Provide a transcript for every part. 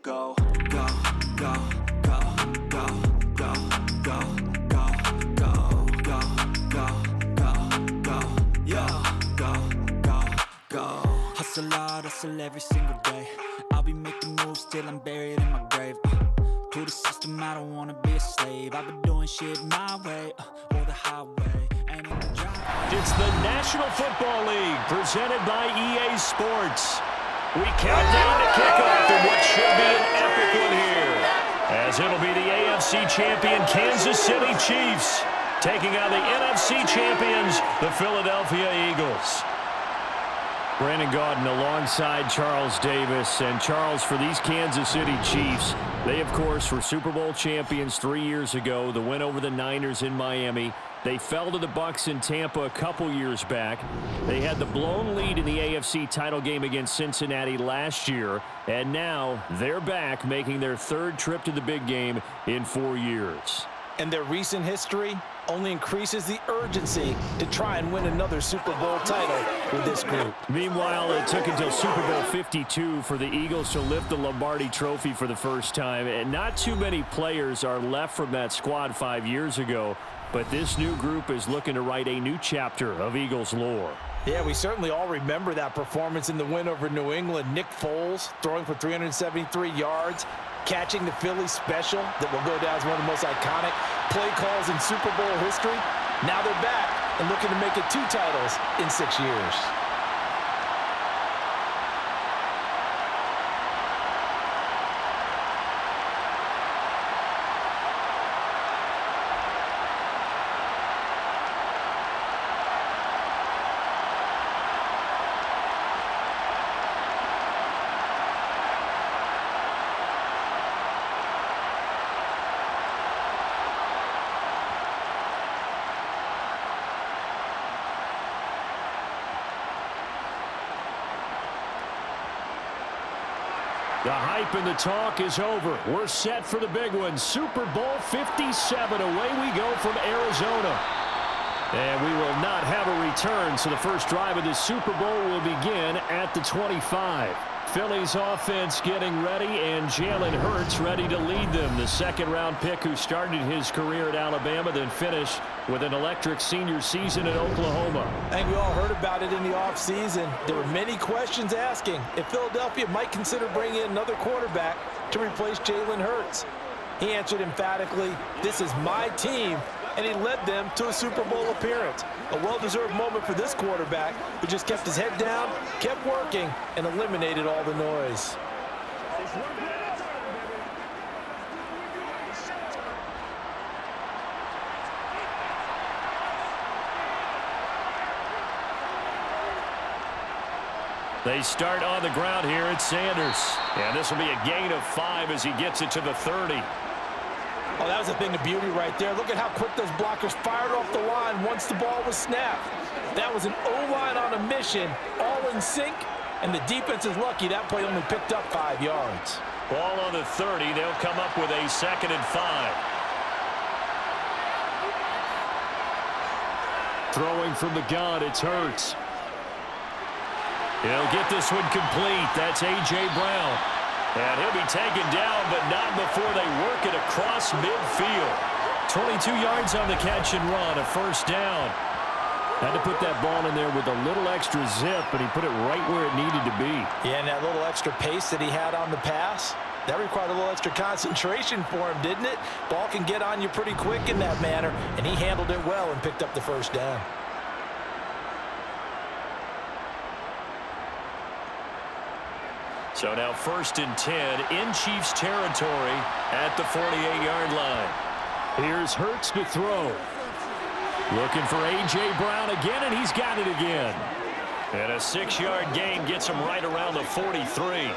Go, go, go, go, go, go, go, go, go, go, go, go, go, yo, go, go, go. Hustle hard, hustle every single day. I'll be making moves till I'm buried in my grave. To the system, I don't wanna be a slave. I've been doing shit my way, or the highway. And in the drive. It's the National Football League, presented by EA Sports. We count down to kickoff in what should be an epic one here, as it'll be the AFC champion Kansas City Chiefs taking on the NFC champions, the Philadelphia Eagles. Brandon Gaudin alongside Charles Davis. And Charles, for these Kansas City Chiefs, they, of course, were Super Bowl champions 3 years ago. The win over the Niners in Miami. They fell to the Bucs in Tampa a couple years back. They had the blown lead in the AFC title game against Cincinnati last year. And now they're back, making their third trip to the big game in 4 years. And their recent history only increases the urgency to try and win another Super Bowl title with this group. Meanwhile, it took until Super Bowl 52 for the Eagles to lift the Lombardi Trophy for the first time. And not too many players are left from that squad 5 years ago. But this new group is looking to write a new chapter of Eagles lore. Yeah, we certainly all remember that performance in the win over New England. Nick Foles throwing for 373 yards, catching the Philly special that will go down as one of the most iconic play calls in Super Bowl history. Now they're back and looking to make it 2 titles in 6 years. The hype and the talk is over. We're set for the big one. Super Bowl 57. Away we go from Arizona. And we will not have a return, so the first drive of the Super Bowl will begin at the 25. Philly's offense getting ready, and Jalen Hurts ready to lead them. The second-round pick who started his career at Alabama, then finished with an electric senior season at Oklahoma. I think we all heard about it in the offseason. There were many questions asking if Philadelphia might consider bringing in another quarterback to replace Jalen Hurts. He answered emphatically, "This is my team," and he led them to a Super Bowl appearance. A well-deserved moment for this quarterback, who just kept his head down, kept working, and eliminated all the noise. They start on the ground here at Sanders. And this will be a gain of 5 as he gets it to the 30. Oh, that was a thing of beauty right there. Look at how quick those blockers fired off the line once the ball was snapped. That was an O-line on a mission, all in sync, and the defense is lucky that play only picked up 5 yards. Ball on the 30. They'll come up with a 2nd and 5. Throwing from the gun, it's Hurts. He'll get this one complete. That's A.J. Brown. And he'll be taken down, but not before they work it across midfield. 22 yards on the catch and run, a first down. Had to put that ball in there with a little extra zip, but he put it right where it needed to be. Yeah, and that little extra pace that he had on the pass, that required a little extra concentration for him, didn't it? Ball can get on you pretty quick in that manner, and he handled it well and picked up the first down. So now 1st and 10 in Chiefs territory at the 48-yard line. Here's Hurts to throw. Looking for A.J. Brown again, and he's got it again. And a 6-yard gain gets him right around the 43.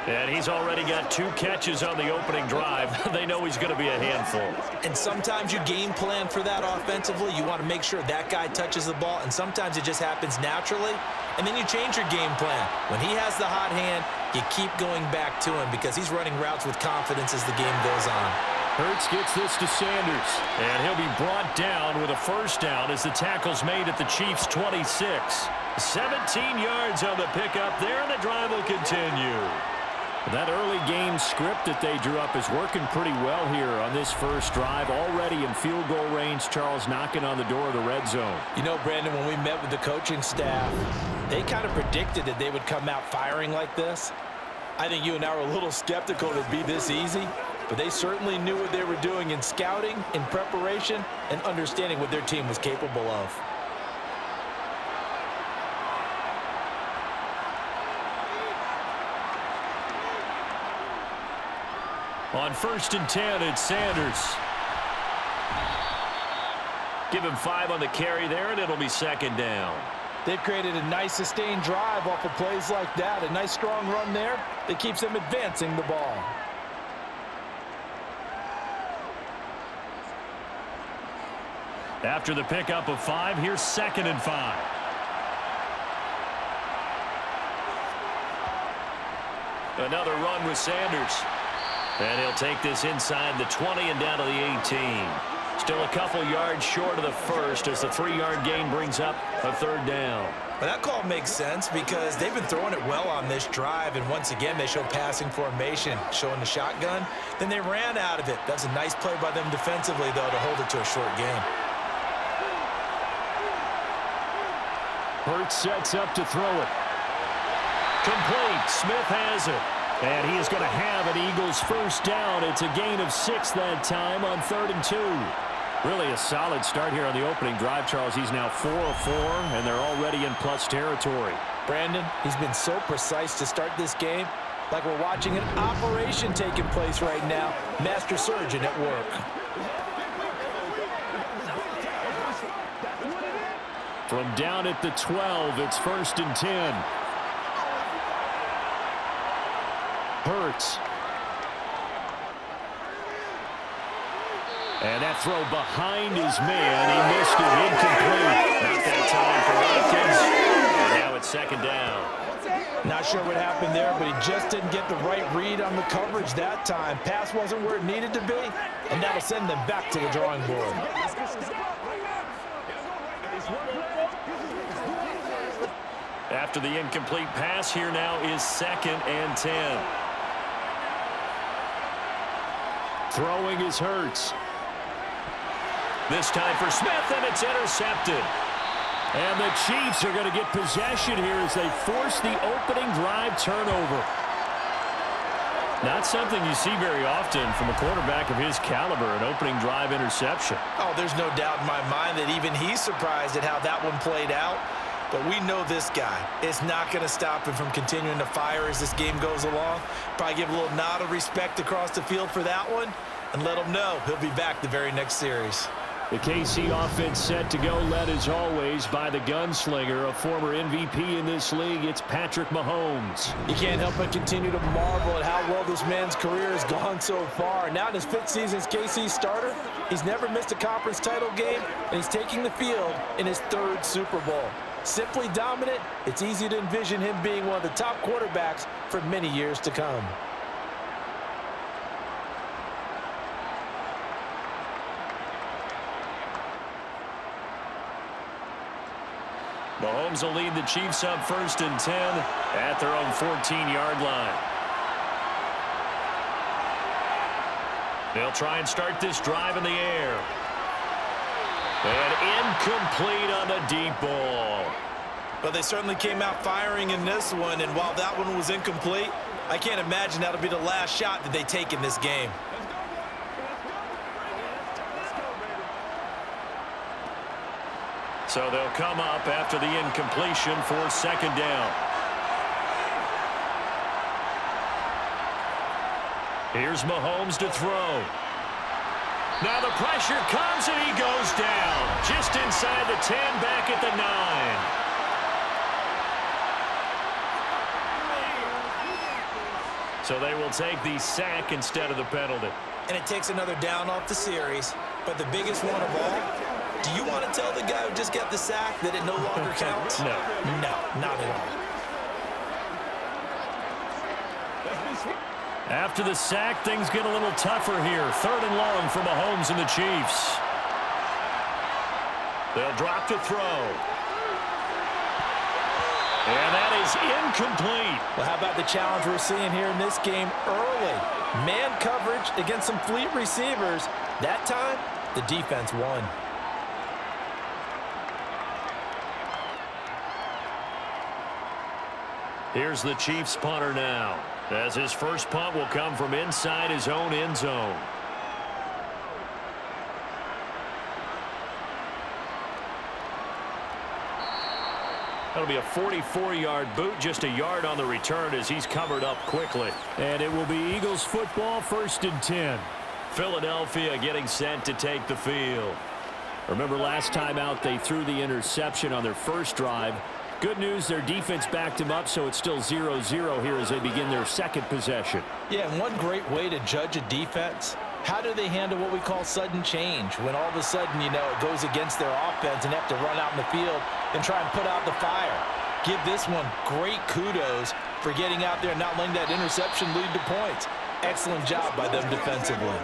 And he's already got 2 catches on the opening drive. They know he's going to be a handful. And sometimes you game plan for that offensively. You want to make sure that guy touches the ball, and sometimes it just happens naturally. And then you change your game plan. When he has the hot hand, you keep going back to him because he's running routes with confidence as the game goes on. Hurts gets this to Sanders, and he'll be brought down with a first down as the tackle's made at the Chiefs' 26. 17 yards on the pickup there, and the drive will continue. That early game script that they drew up is working pretty well here on this first drive. Already in field goal range, Charles, knocking on the door of the red zone. You know, Brandon, when we met with the coaching staff, they kind of predicted that they would come out firing like this. I think you and I were a little skeptical it would be this easy, but they certainly knew what they were doing in scouting, in preparation, and understanding what their team was capable of. On 1st and 10, it's Sanders. Give him 5 on the carry there, and it'll be 2nd down. They've created a nice sustained drive off of plays like that. A nice strong run there that keeps them advancing the ball. After the pickup of 5, here's 2nd and 5. Another run with Sanders. And he'll take this inside the 20 and down to the 18. Still a couple yards short of the first as the 3-yard gain brings up a 3rd down. Well, that call makes sense because they've been throwing it well on this drive, and once again they show passing formation, showing the shotgun. Then they ran out of it. That's a nice play by them defensively, though, to hold it to a short gain. Hurts sets up to throw it. Complete. Smith has it. And he is going to have an Eagles 1st down. It's a gain of 6 that time on 3rd and 2. Really a solid start here on the opening drive, Charles. He's now 4 of 4, and they're already in plus territory. Brandon, he's been so precise to start this game, like we're watching an operation taking place right now. Master surgeon at work. From down at the 12, it's 1st and 10. Hurts. And that throw behind his man. He missed it. Incomplete. Not that time for Watkins. And now it's 2nd down. Not sure what happened there, but he just didn't get the right read on the coverage that time. Pass wasn't where it needed to be, and that'll send them back to the drawing board. After the incomplete pass, here now is 2nd and 10. Throwing is Hurts. This time for Smith, and it's intercepted. And the Chiefs are going to get possession here as they force the opening drive turnover. Not something you see very often from a quarterback of his caliber, an opening drive interception. Oh, there's no doubt in my mind that even he's surprised at how that one played out. But we know this guy is not going to stop him from continuing to fire as this game goes along. Probably give a little nod of respect across the field for that one and let him know he'll be back the very next series. The KC offense set to go, led as always by the gunslinger, a former MVP in this league. It's Patrick Mahomes. You can't help but continue to marvel at how well this man's career has gone so far. Now in his 5th season as KC starter, he's never missed a conference title game, and he's taking the field in his 3rd Super Bowl. Simply dominant, it's easy to envision him being one of the top quarterbacks for many years to come. Mahomes will lead the Chiefs up 1st and 10 at their own 14-yard line. They'll try and start this drive in the air. And incomplete on the deep ball. But they certainly came out firing in this one, and while that one was incomplete, I can't imagine that'll be the last shot that they take in this game. So they'll come up after the incompletion for 2nd down. Here's Mahomes to throw. Now the pressure comes and he goes down. Just inside the 10, back at the 9. So they will take the sack instead of the penalty. And it takes another down off the series. But the biggest one of all, do you want to tell the guy who just got the sack that it no longer counts? No. No, not at all. After the sack, things get a little tougher here. 3rd and long for Mahomes and the Chiefs. They'll drop to throw. And that is incomplete. Well, how about the challenge we're seeing here in this game early? Man coverage against some fleet receivers. That time, the defense won. Here's the Chiefs punter now, as his first punt will come from inside his own end zone. That'll be a 44-yard boot, just a yard on the return as he's covered up quickly. And it will be Eagles football, 1st and 10. Philadelphia getting set to take the field. Remember last time out they threw the interception on their first drive. Good news, their defense backed him up, so it's still 0-0 here as they begin their second possession. Yeah, and one great way to judge a defense, how do they handle what we call sudden change? When all of a sudden, you know, it goes against their offense and they have to run out in the field and try and put out the fire. Give this one great kudos for getting out there and not letting that interception lead to points. Excellent job by them defensively.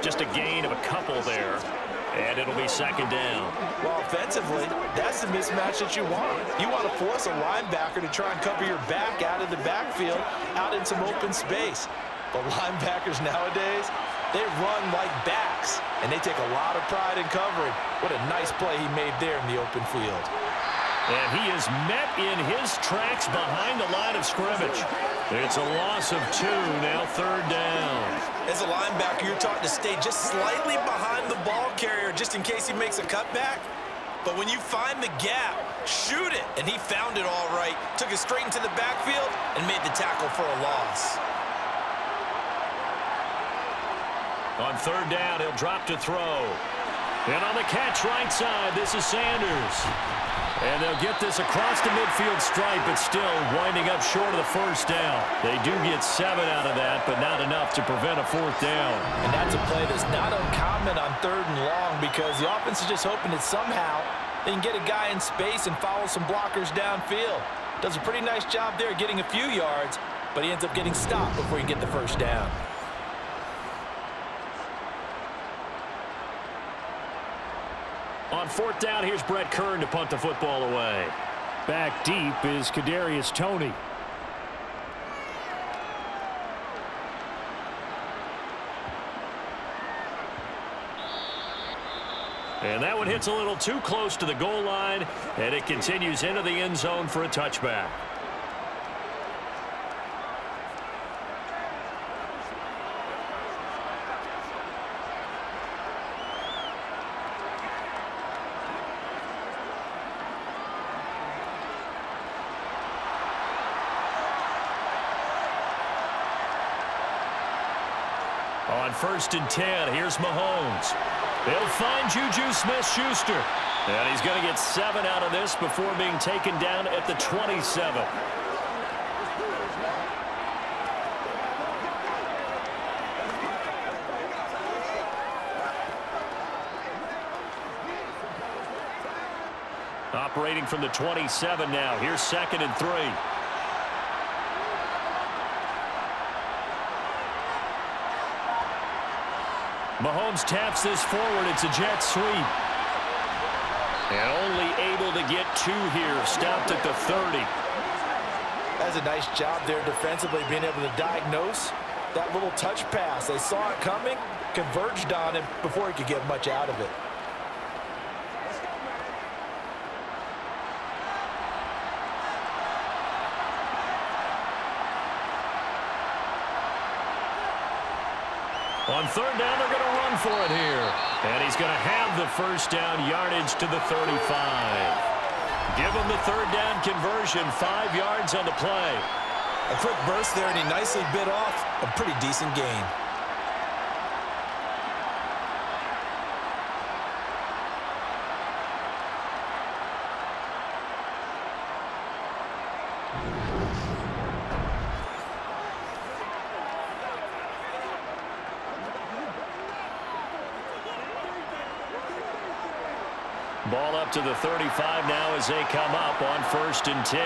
Just a gain of a couple there. And it'll be 2nd down. Well, offensively, that's the mismatch that you want. You want to force a linebacker to try and cover your back out of the backfield, out in some open space. But linebackers nowadays, they run like backs, and they take a lot of pride in covering. What a nice play he made there in the open field. And he is met in his tracks behind the line of scrimmage. It's a loss of 2, now 3rd down. As a linebacker, you're taught to stay just slightly behind the ball carrier just in case he makes a cutback. But when you find the gap, shoot it. And he found it all right. Took it straight into the backfield and made the tackle for a loss. On 3rd down, he'll drop to throw. And on the catch right side, this is Sanders. And they'll get this across the midfield stripe, but still winding up short of the 1st down. They do get 7 out of that, but not enough to prevent a 4th down. And that's a play that's not uncommon on 3rd and long because the offense is just hoping that somehow they can get a guy in space and follow some blockers downfield. Does a pretty nice job there getting a few yards, but he ends up getting stopped before he can get the 1st down. On 4th down, here's Brett Kern to punt the football away. Back deep is Kadarius Toney. And that one hits a little too close to the goal line, and it continues into the end zone for a touchback. On 1st and 10, here's Mahomes. They'll find Juju Smith-Schuster. And he's going to get 7 out of this before being taken down at the 27. Operating from the 27 now. Here's 2nd and 3. Mahomes taps this forward. It's a jet sweep. And only able to get 2 here. Stopped at the 30. That's a nice job there defensively, being able to diagnose that little touch pass. They saw it coming, converged on it before he could get much out of it. On 3rd down, they're going to run for it here. And he's going to have the 1st down yardage to the 35. Give him the 3rd down conversion, 5 yards on the play. A quick burst there, and he nicely bit off a pretty decent gain. Ball up to the 35 now as they come up on 1st and 10.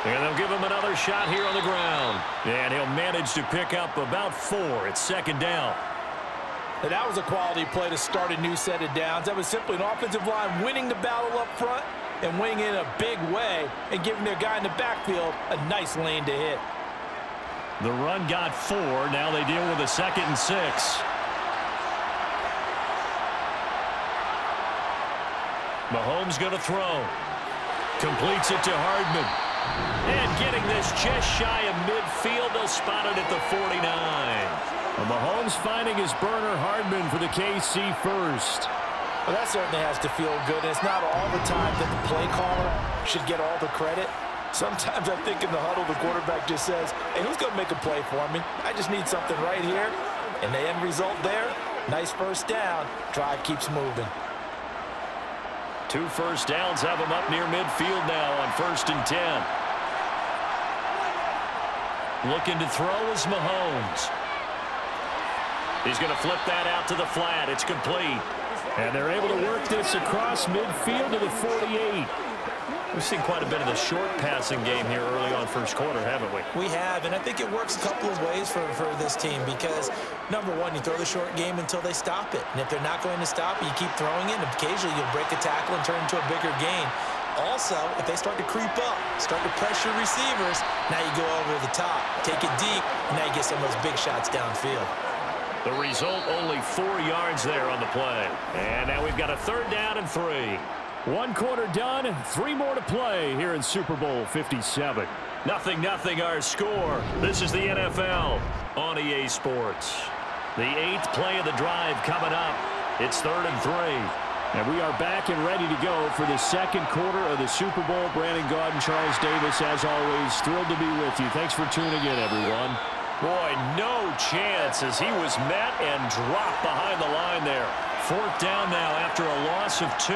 And they'll give him another shot here on the ground. And he'll manage to pick up about 4 at 2nd down. Now, that was a quality play to start a new set of downs. That was simply an offensive line winning the battle up front and winning in a big way and giving their guy in the backfield a nice lane to hit. The run got 4. Now they deal with a 2nd and 6. Mahomes going to throw. Completes it to Hardman. And getting this just shy of midfield. They'll spot it at the 49. Well, Mahomes finding his burner, Hardman, for the KC first. Well, that certainly has to feel good. And it's not all the time that the play caller should get all the credit. Sometimes I think in the huddle, the quarterback just says, hey, who's going to make a play for me? I just need something right here. And the end result there, nice first down. Drive keeps moving. 2 first downs have him up near midfield now on 1st and 10. Looking to throw is Mahomes. He's going to flip that out to the flat. It's complete. And they're able to work this across midfield to the 48. We've seen quite a bit of the short passing game here early on first quarter, haven't we? We have, and I think it works a couple of ways for this team because, number one, you throw the short game until they stop it. And if they're not going to stop it, you keep throwing it, and occasionally you'll break a tackle and turn into a bigger gain. Also, if they start to creep up, start to pressure receivers, now you go over the top, take it deep, and now you get some of those big shots downfield. The result, only 4 yards there on the play. And now we've got a 3rd down and 3. 1 quarter done, 3 more to play here in Super Bowl 57. 0-0 our score. This is the NFL on EA Sports. The 8th play of the drive coming up. It's 3rd and 3. And we are back and ready to go for the 2nd quarter of the Super Bowl. Brandon Gaudin, Charles Davis, as always, thrilled to be with you. Thanks for tuning in, everyone. Boy, no chance as he was met and dropped behind the line there. 4th down now after a loss of 2.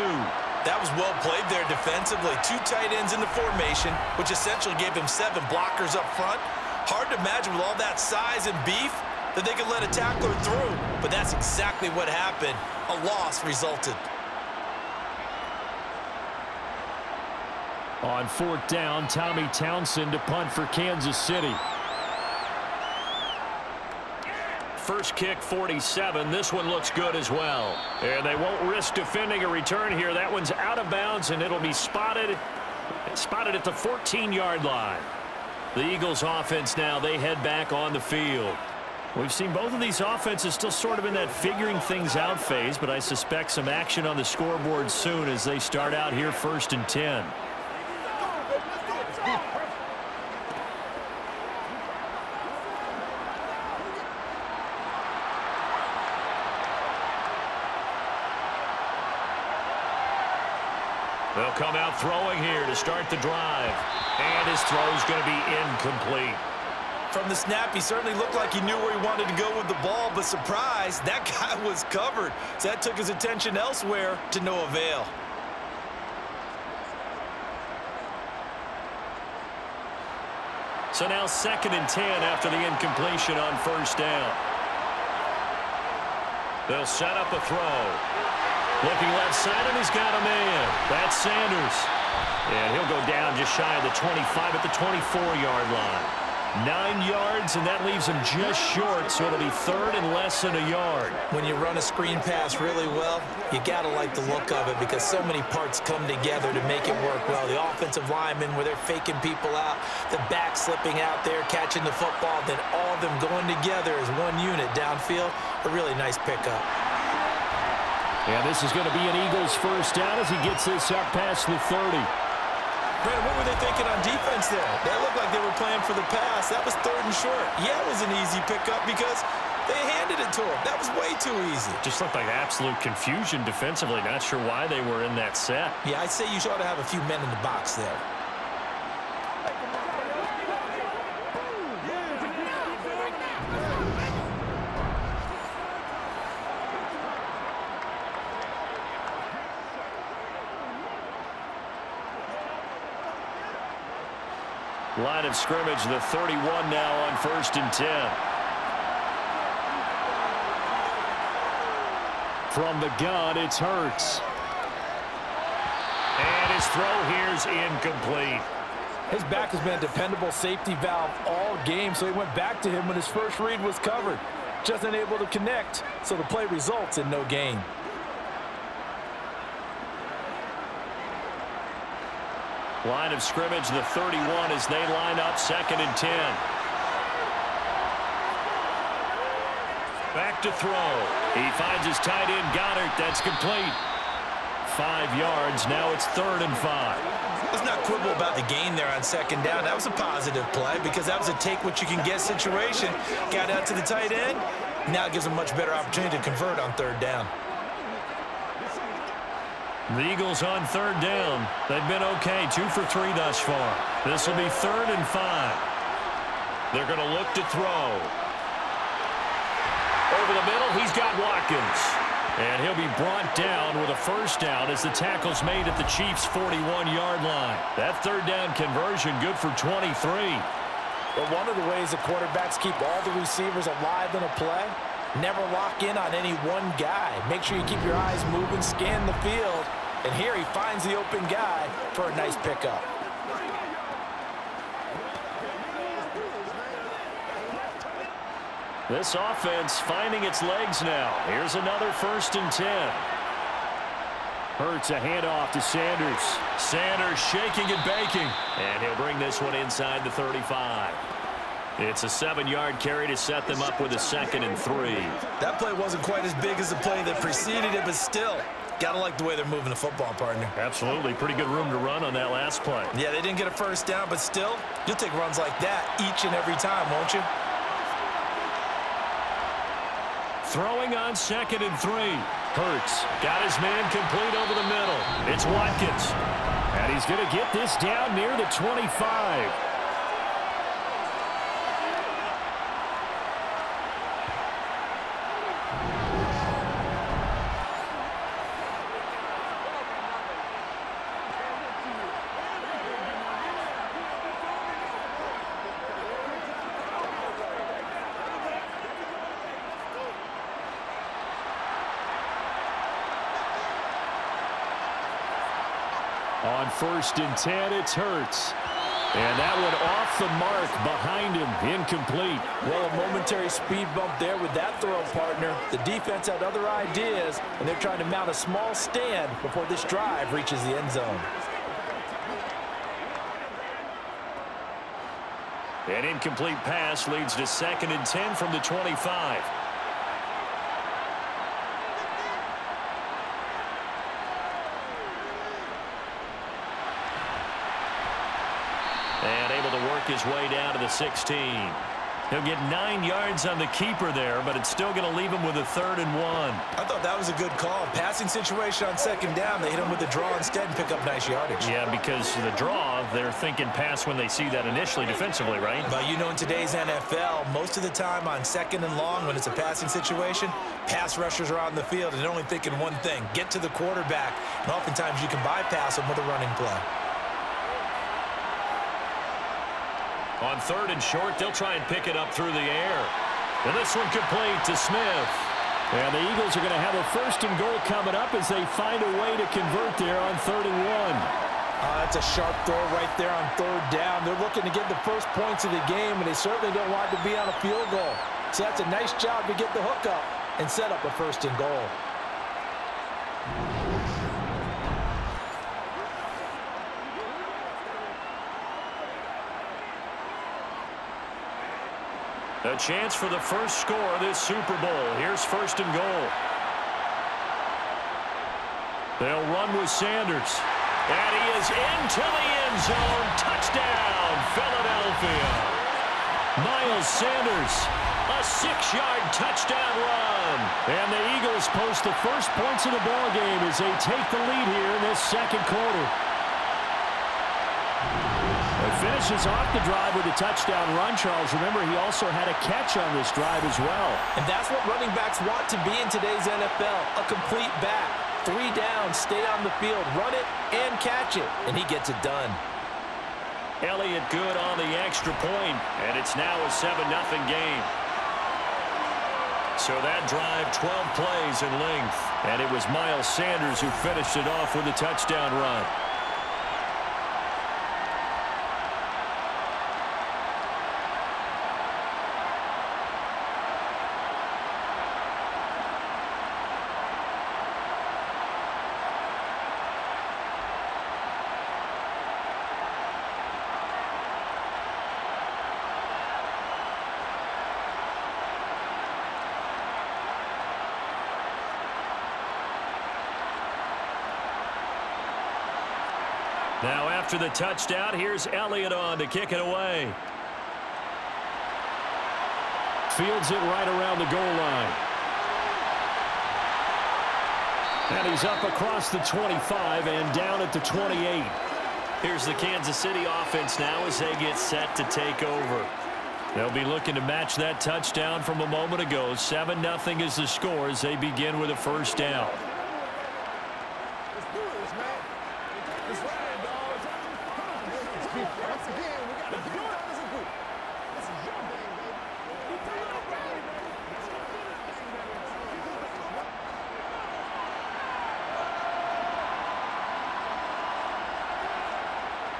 That was well played there defensively. 2 tight ends in the formation, which essentially gave him 7 blockers up front. Hard to imagine with all that size and beef that they could let a tackler through. But that's exactly what happened. A loss resulted. On 4th down, Tommy Townsend to punt for Kansas City. First kick, 47. This one looks good as well. And they won't risk defending a return here. That one's out of bounds, and it'll be spotted at the 14-yard line. The Eagles offense now, they head back on the field. We've seen both of these offenses still sort of in that figuring things out phase, but I suspect some action on the scoreboard soon as they start out here 1st and 10. They'll come out throwing here to start the drive. And his throw's going to be incomplete. From the snap, he certainly looked like he knew where he wanted to go with the ball, but surprise, that guy was covered. So that took his attention elsewhere to no avail. So now 2nd and 10 after the incompletion on 1st down. They'll set up a throw. Looking left side, and he's got a man. That's Sanders. And he'll go down just shy of the 25 at the 24-yard line. 9 yards, and that leaves him just short, so it'll be 3rd and less than a yard. When you run a screen pass really well, you got to like the look of it because so many parts come together to make it work well. The offensive linemen, where they're faking people out, the back slipping out there, catching the football, then all of them going together as one unit downfield. A really nice pickup. And this is going to be an Eagles 1st down as he gets this up past the 30. Brandon, what were they thinking on defense there? They looked like they were playing for the pass. That was 3rd and short. Yeah, it was an easy pickup because they handed it to him. That was way too easy. Just looked like absolute confusion defensively. Not sure why they were in that set. Yeah, I'd say you ought to have a few men in the box there. Line of scrimmage, the 31 now on 1st and 10. From the gun, it's Hurts. And his throw here's incomplete. His back has been a dependable safety valve all game, so he went back to him when his first read was covered. just unable to connect, so the play results in no gain. Line of scrimmage, the 31 as they line up 2nd and 10. Back to throw. He finds his tight end, Goddard. That's complete. 5 yards. Now it's 3rd and 5. Let's not quibble about the gain there on 2nd down. That was a positive play because that was a take-what-you-can-get situation. Got out to the tight end. Now it gives him a much better opportunity to convert on 3rd down. The Eagles on 3rd down. They've been okay, 2 for 3 thus far. This will be 3rd and 5. They're going to look to throw. Over the middle, he's got Watkins. And he'll be brought down with a 1st down as the tackle's made at the Chiefs' 41-yard line. That 3rd down conversion good for 23. But one of the ways that quarterbacks keep all the receivers alive in a play, never lock in on any one guy. Make sure you keep your eyes moving, scan the field. And here he finds the open guy for a nice pickup. This offense finding its legs now. Here's another 1st and 10. Hurts a handoff to Sanders. Sanders shaking and baking. And he'll bring this one inside the 35. It's a 7-yard carry to set them up with a 2nd and 3. That play wasn't quite as big as the play that preceded it, but still, gotta like the way they're moving the football, partner. Absolutely. Pretty good room to run on that last play. Yeah, they didn't get a 1st down, but still, you'll take runs like that each and every time, won't you? Throwing on 2nd and 3. Hurts got his man complete over the middle. It's Watkins. And he's going to get this down near the 25. On 1st and 10, it's Hurts. And that one off the mark behind him, incomplete. Well, a momentary speed bump there with that throw, partner. The defense had other ideas, and they're trying to mount a small stand before this drive reaches the end zone. An incomplete pass leads to 2nd and 10 from the 25. And able to work his way down to the 16. He'll get 9 yards on the keeper there, but it's still going to leave him with a 3rd and 1. I thought that was a good call. Passing situation on 2nd down. They hit him with the draw instead and pick up nice yardage. Yeah, because the draw, they're thinking pass when they see that initially defensively, right? But you know, in today's NFL, most of the time on 2nd and long, when it's a passing situation, pass rushers are on the field and they're only thinking one thing, get to the quarterback. And oftentimes you can bypass them with a running play. On 3rd and short, they'll try and pick it up through the air. And this one complete to Smith. And the Eagles are going to have a 1st and goal coming up as they find a way to convert there on 3rd and 1. That's a sharp throw right there on 3rd down. They're looking to get the first points of the game, and they certainly don't want to be on a field goal. So that's a nice job to get the hook up and set up a 1st and goal. A chance for the first score of this Super Bowl. Here's 1st and goal. They'll run with Sanders. And he is into the end zone. Touchdown, Philadelphia. Miles Sanders, a 6-yard touchdown run. And the Eagles post the first points of the ball game as they take the lead here in this 2nd quarter. Finishes off the drive with a touchdown run, Charles. Remember, he also had a catch on this drive as well. And that's what running backs want to be in today's NFL, a complete back. 3 downs, stay on the field, run it, and catch it. And he gets it done. Elliott good on the extra point, and it's now a 7-0 game. So that drive, 12 plays in length. And it was Miles Sanders who finished it off with a touchdown run. Now after the touchdown, here's Elliott on to kick it away. Fields it right around the goal line. And he's up across the 25 and down at the 28. Here's the Kansas City offense now as they get set to take over. They'll be looking to match that touchdown from a moment ago. 7-0 is the score as they begin with a first down.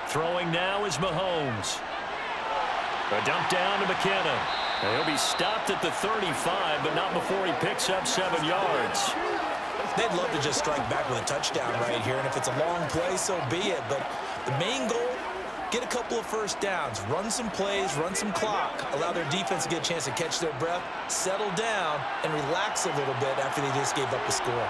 Throwing now is Mahomes. A dump down to McKinnon. And he'll be stopped at the 35, but not before he picks up 7 yards. They'd love to just strike back with a touchdown right here, and if it's a long play, so be it. But the main goal, get a couple of first downs, run some plays, run some clock, allow their defense to get a chance to catch their breath, settle down, and relax a little bit after they just gave up a score.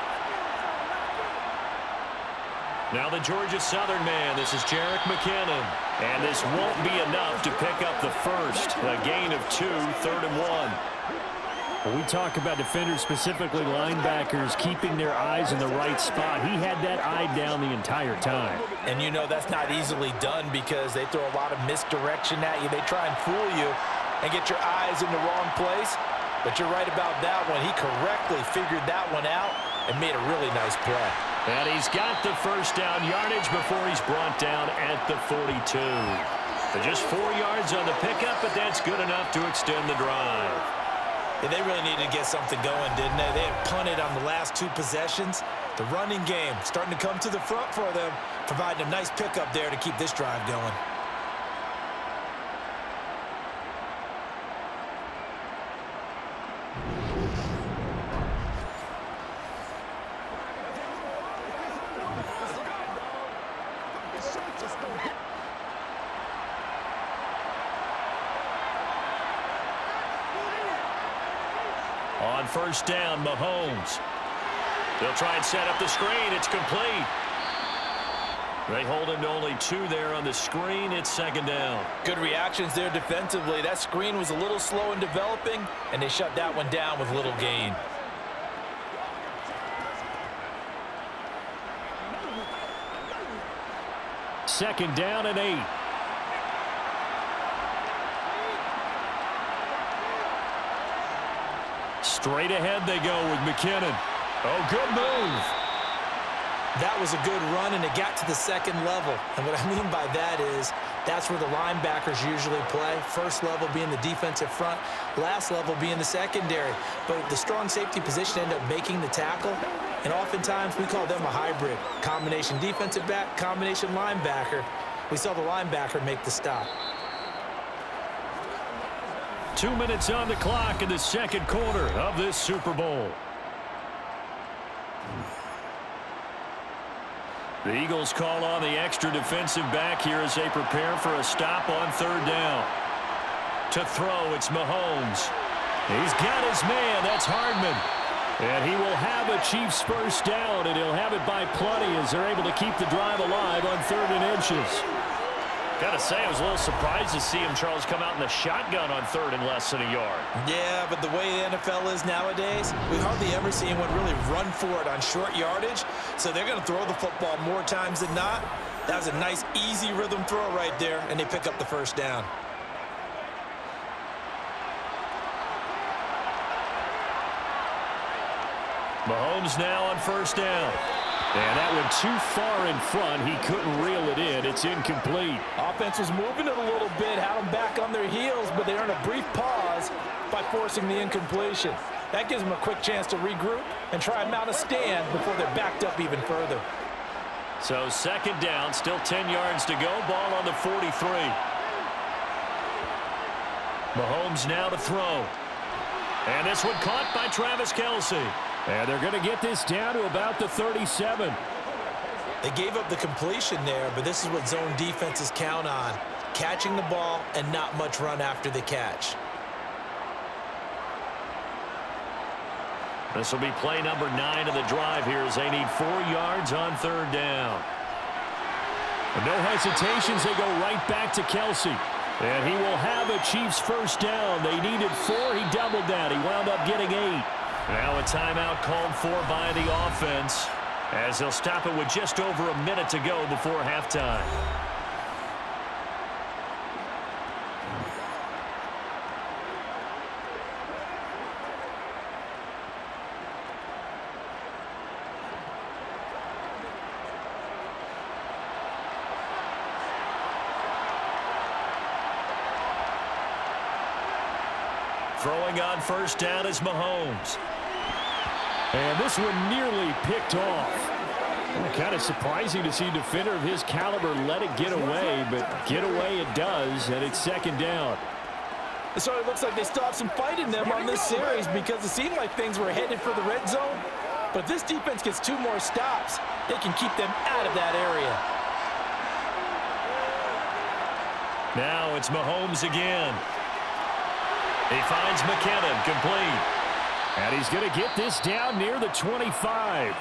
Now the Georgia Southern man, this is Jerick McKinnon. And this won't be enough to pick up the first. A gain of 2, 3rd and 1. When we talk about defenders, specifically linebackers, keeping their eyes in the right spot, he had that eye down the entire time. And you know that's not easily done because they throw a lot of misdirection at you. They try and fool you and get your eyes in the wrong place. But you're right about that one. He correctly figured that one out and made a really nice play. And he's got the first down yardage before he's brought down at the 42. So just 4 yards on the pickup, but that's good enough to extend the drive. Yeah, they really needed to get something going, didn't they? They had punted on the last 2 possessions. The running game starting to come to the front for them, providing a nice pickup there to keep this drive going. On first down, Mahomes. They'll try and set up the screen. It's complete. They hold him to only 2 there on the screen. It's 2nd down. Good reactions there defensively. That screen was a little slow in developing, and they shut that one down with little gain. Second down and 8. Straight ahead they go with McKinnon. Oh, good move. That was a good run, and it got to the 2nd level. And what I mean by that is that's where the linebackers usually play. First level being the defensive front, last level being the secondary. But the strong safety position ended up making the tackle, and oftentimes we call them a hybrid. Combination defensive back, combination linebacker. We saw the linebacker make the stop. 2 minutes on the clock in the 2nd quarter of this Super Bowl. The Eagles call on the extra defensive back here as they prepare for a stop on 3rd down. To throw, it's Mahomes. He's got his man. That's Hardman. And he will have a Chiefs first down, and he'll have it by plenty as they're able to keep the drive alive on 3rd and inches. Got to say, I was a little surprised to see him, Charles, come out in the shotgun on 3rd and less than a yard. Yeah, but the way the NFL is nowadays, we hardly ever see anyone really run for it on short yardage. So they're going to throw the football more times than not. That was a nice, easy rhythm throw right there, and they pick up the first down. Mahomes now on first down. And that went too far in front. He couldn't reel it in. It's incomplete. Offense was moving it a little bit, had them back on their heels, but they earned a brief pause by forcing the incompletion. That gives them a quick chance to regroup and try and mount a stand before they're backed up even further. So 2nd down, still 10 yards to go. Ball on the 43. Mahomes now to throw. And this one caught by Travis Kelce. And they're going to get this down to about the 37. They gave up the completion there, but this is what zone defenses count on. Catching the ball and not much run after the catch. This will be play number 9 of the drive here as they need 4 yards on 3rd down. No hesitations. They go right back to Kelce. And he will have a Chiefs first down. They needed 4. He doubled that. He wound up getting 8. Now a timeout called for by the offense, as they'll stop it with just over a minute to go before halftime. Throwing on first down is Mahomes. And this one nearly picked off. Kind of surprising to see a defender of his caliber let it get away, but get away it does, and it's second down. So it looks like they still have some fight in them on this series because it seemed like things were headed for the red zone. But this defense gets 2 more stops. They can keep them out of that area. Now it's Mahomes again. He finds McKinnon, complete. And he's going to get this down near the 25.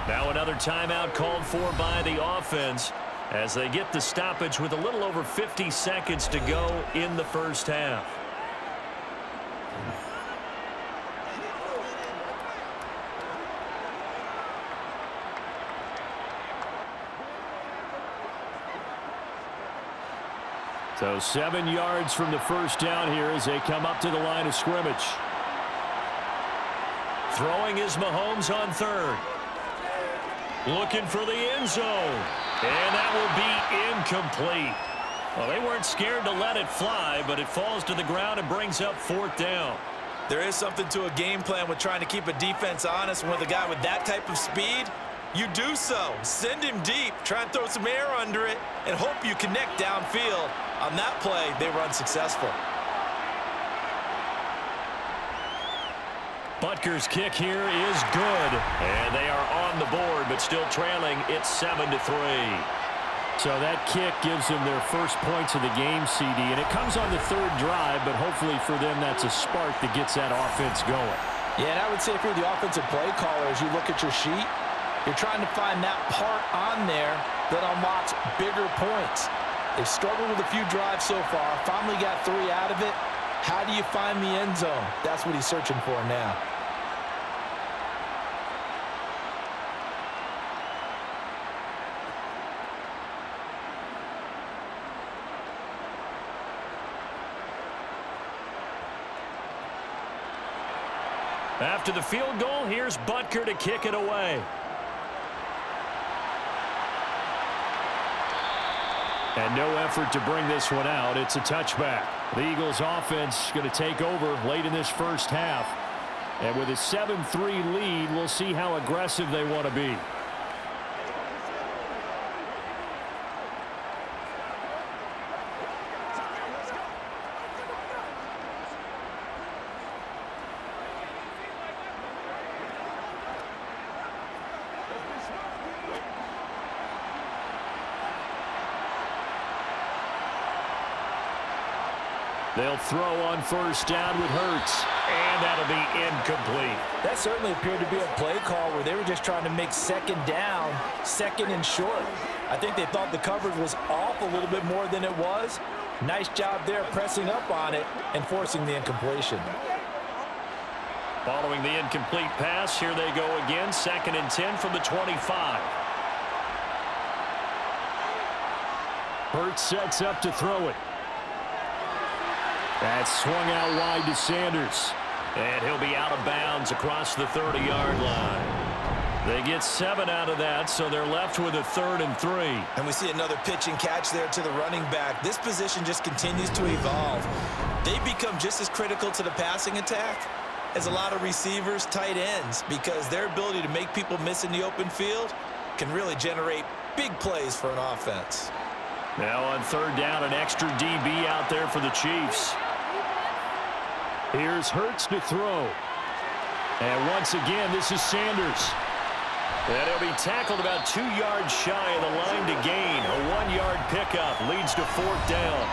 Now another timeout called for by the offense as they get the stoppage with a little over 50 seconds to go in the first half. So 7 yards from the first down here as they come up to the line of scrimmage. Throwing is Mahomes on third. Looking for the end zone. And that will be incomplete. Well, they weren't scared to let it fly, but it falls to the ground and brings up 4th down. There is something to a game plan with trying to keep a defense honest. With a guy with that type of speed, you do so. Send him deep, try and throw some air under it, and hope you connect downfield. On that play, they were unsuccessful. Butker's kick here is good. And they are on the board, but still trailing. It's 7-3. So that kick gives them their first points of the game, CD. And it comes on the 3rd drive, but hopefully for them that's a spark that gets that offense going. Yeah, and I would say if you're the offensive play caller, as you look at your sheet, you're trying to find that part on there that unlocks bigger points. They've struggled with a few drives so far, finally got 3 out of it. How do you find the end zone? That's what he's searching for now. After the field goal, here's Butker to kick it away. And no effort to bring this one out. It's a touchback. The Eagles offense going to take over late in this first half. And with a 7-3 lead, we'll see how aggressive they want to be. They'll throw on first down with Hurts. And that'll be incomplete. That certainly appeared to be a play call where they were just trying to make second down, second and short. I think they thought the coverage was off a little bit more than it was. Nice job there pressing up on it and forcing the incompletion. Following the incomplete pass, here they go again. 2nd and 10 from the 25. Hurts sets up to throw it. That's swung out wide to Sanders. And he'll be out of bounds across the 30-yard line. They get 7 out of that, so they're left with a 3rd and 3. And we see another pitch and catch there to the running back. This position just continues to evolve. They become just as critical to the passing attack as a lot of receivers, tight ends, because their ability to make people miss in the open field can really generate big plays for an offense. Now on 3rd down, an extra DB out there for the Chiefs. Here's Hurts to throw. And once again, this is Sanders. And he'll be tackled about 2 yards shy of the line to gain. A 1-yard pickup leads to 4th down.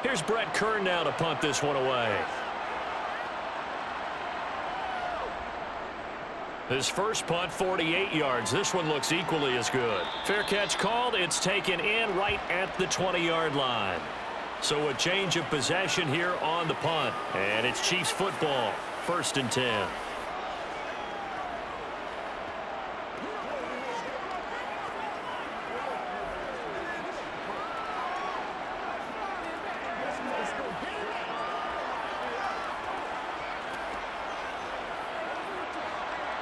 Here's Brett Kern now to punt this one away. His first punt, 48 yards. This one looks equally as good. Fair catch called. It's taken in right at the 20-yard line. So a change of possession here on the punt. And it's Chiefs football. 1st and 10.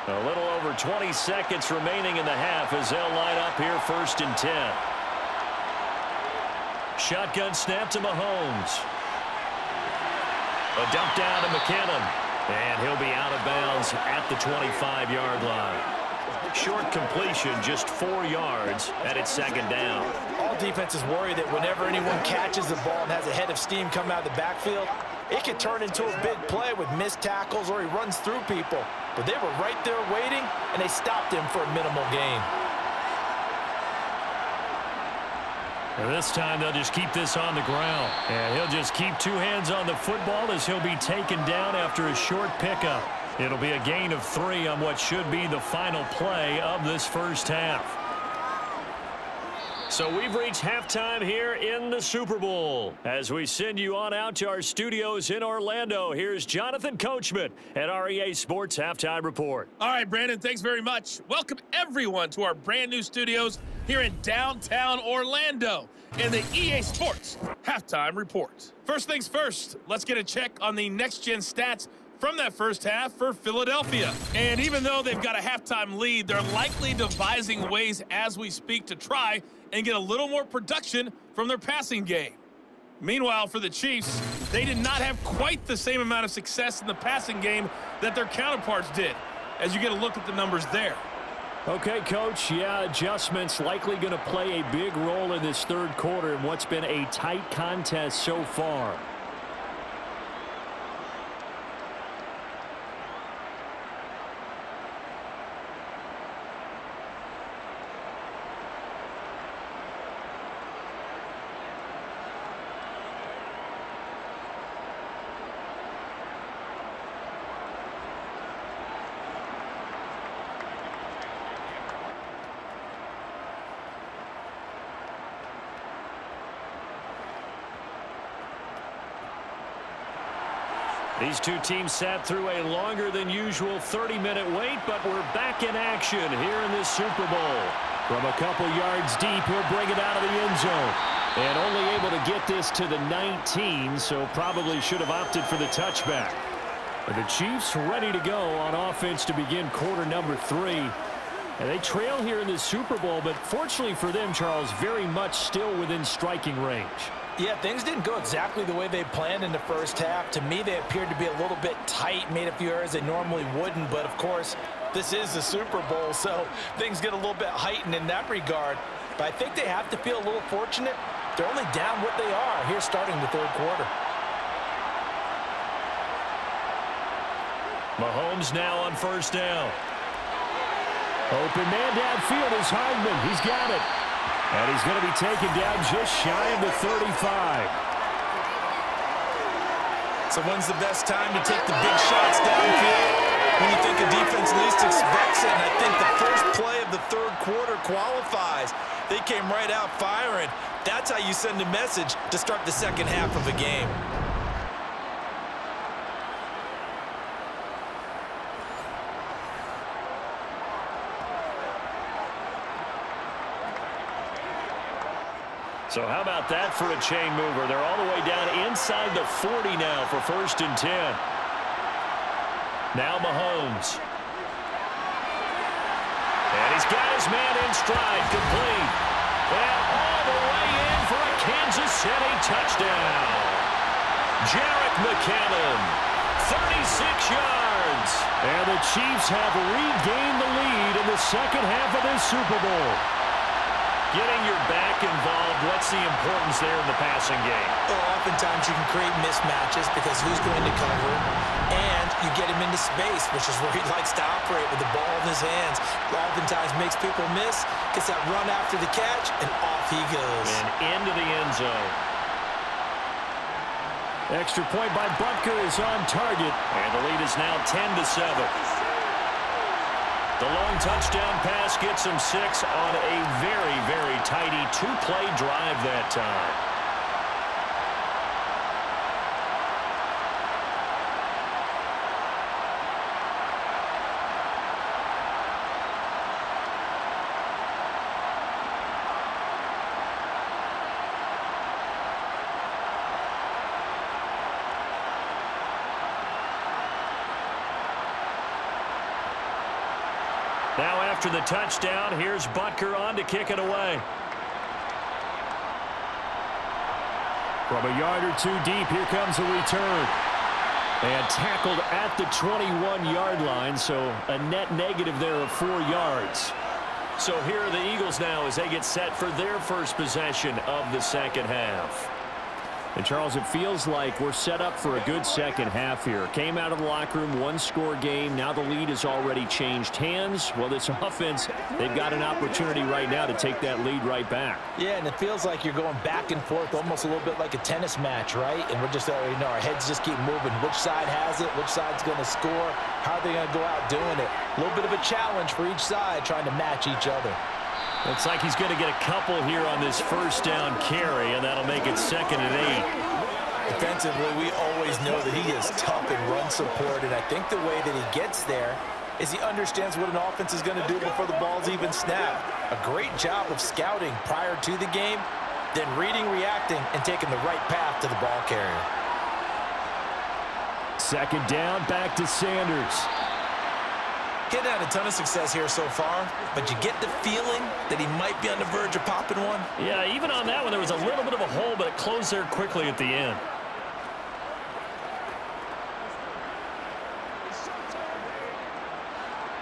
A little over 20 seconds remaining in the half as they'll line up here 1st and 10. Shotgun snap to Mahomes. A dump down to McKinnon. And he'll be out of bounds at the 25-yard line. Short completion, just 4 yards, and it's 2nd down. All defenses worry that whenever anyone catches the ball and has a head of steam coming out of the backfield, it could turn into a big play with missed tackles or he runs through people. But they were right there waiting, and they stopped him for a minimal gain. And this time they'll just keep this on the ground. And he'll just keep 2 hands on the football as he'll be taken down after a short pickup. It'll be a gain of 3 on what should be the final play of this first half. So we've reached halftime here in the Super Bowl. As we send you on out to our studios in Orlando, here's Jonathan Coachman at our EA Sports Halftime Report. All right, Brandon, thanks very much. Welcome, everyone, to our brand new studios here in downtown Orlando in the EA Sports Halftime Report. First things first, let's get a check on the next-gen stats from that first half for Philadelphia. And even though they've got a halftime lead, they're likely devising ways as we speak to try and get a little more production from their passing game. Meanwhile, for the Chiefs, they did not have quite the same amount of success in the passing game that their counterparts did, as you get a look at the numbers there. Okay, Coach, yeah, adjustments likely going to play a big role in this 3rd quarter in what's been a tight contest so far. These two teams sat through a longer than usual 30-minute wait, but we're back in action here in this Super Bowl. From a couple yards deep, he'll bring it out of the end zone. And only able to get this to the 19, so probably should have opted for the touchback. But the Chiefs ready to go on offense to begin quarter number 3. And they trail here in this Super Bowl, but fortunately for them, Charles, very much still within striking range. Yeah, things didn't go exactly the way they planned in the first half. To me, they appeared to be a little bit tight, made a few errors they normally wouldn't. But, of course, this is the Super Bowl, so things get a little bit heightened in that regard. But I think they have to feel a little fortunate. They're only down what they are here starting the 3rd quarter. Mahomes now on 1st down. Open man downfield is Hardman. He's got it. And he's going to be taken down just shy of the 35. So when's the best time to take the big shots downfield? When you think a defense least expects it, and I think the first play of the 3rd quarter qualifies. They came right out firing. That's how you send a message to start the second half of a game. So how about that for a chain mover? They're all the way down inside the 40 now for 1st and 10. Now Mahomes. And he's got his man in stride, complete. And all the way in for a Kansas City touchdown. Jerick McKinnon, 36 yards. And the Chiefs have regained the lead in the second half of this Super Bowl. Getting your back involved, what's the importance there in the passing game? Well, oftentimes you can create mismatches because who's going to cover, and you get him into space, which is where he likes to operate with the ball in his hands. Oftentimes makes people miss, gets that run after the catch, and off he goes. And into the end zone. Extra point by Butker is on target. And the lead is now 10-7. The long touchdown pass gets him 6 on a very, very tidy two-play drive that time. Now after the touchdown, here's Butker on to kick it away. From a yard or two deep, here comes a return. And tackled at the 21-yard line, so a net negative there of 4 yards. So here are the Eagles now as they get set for their first possession of the second half. And, Charles, it feels like we're set up for a good second half here. Came out of the locker room, one-score game. Now the lead has already changed hands. Well, this offense, they've got an opportunity right now to take that lead right back. Yeah, and it feels like you're going back and forth, almost a little bit like a tennis match, right? And we're just, our heads just keep moving. Which side has it? Which side's going to score? How are they going to go out doing it? A little bit of a challenge for each side, trying to match each other. Looks like he's going to get a couple here on this first down carry, and that'll make it 2nd and 8. Defensively, we always know that he is tough in run support, and I think the way that he gets there is he understands what an offense is going to do before the ball's even snapped. A great job of scouting prior to the game, then reading, reacting, and taking the right path to the ball carrier. 2nd down, back to Sanders. Getting had a ton of success here so far, but you get the feeling that he might be on the verge of popping one. Yeah, even on that one, there was a little bit of a hole, but it closed there quickly at the end.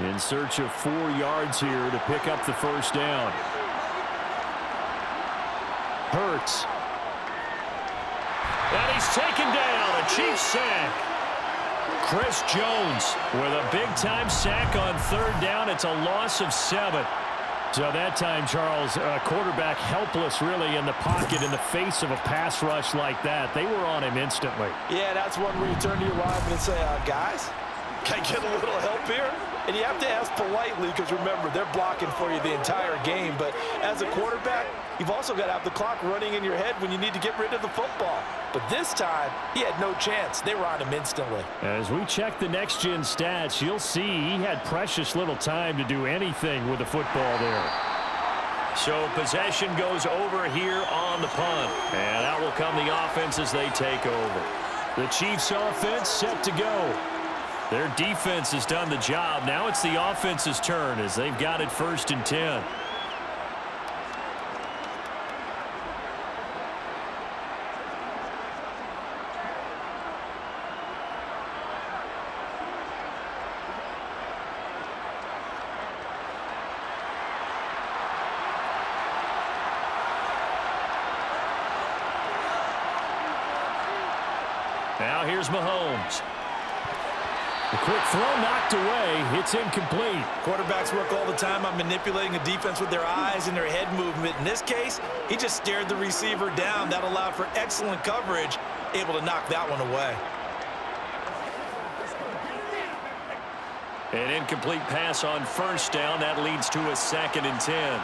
In search of 4 yards here to pick up the first down. Hurts. And he's taken down, a Chiefs sack. Chris Jones with a big-time sack on 3rd down. It's a loss of 7. So that time, Charles, quarterback helpless really in the pocket in the face of a pass rush like that. They were on him instantly. Yeah, that's one where you turn to your lineman and say, guys, can I get a little help here? And you have to ask politely because, remember, they're blocking for you the entire game. But as a quarterback, you've also got to have the clock running in your head when you need to get rid of the football. But this time, he had no chance. They were on him instantly. As we check the next-gen stats, you'll see he had precious little time to do anything with the football there. So possession goes over here on the punt. And out will come the offense as they take over. The Chiefs offense set to go. Their defense has done the job. Now it's the offense's turn as they've got it 1st and 10. Now here's Mahomes. A quick throw knocked away. It's incomplete. Quarterbacks work all the time on manipulating a defense with their eyes and their head movement. In this case, he just stared the receiver down. That allowed for excellent coverage, able to knock that one away. An incomplete pass on 1st down. That leads to a 2nd and 10.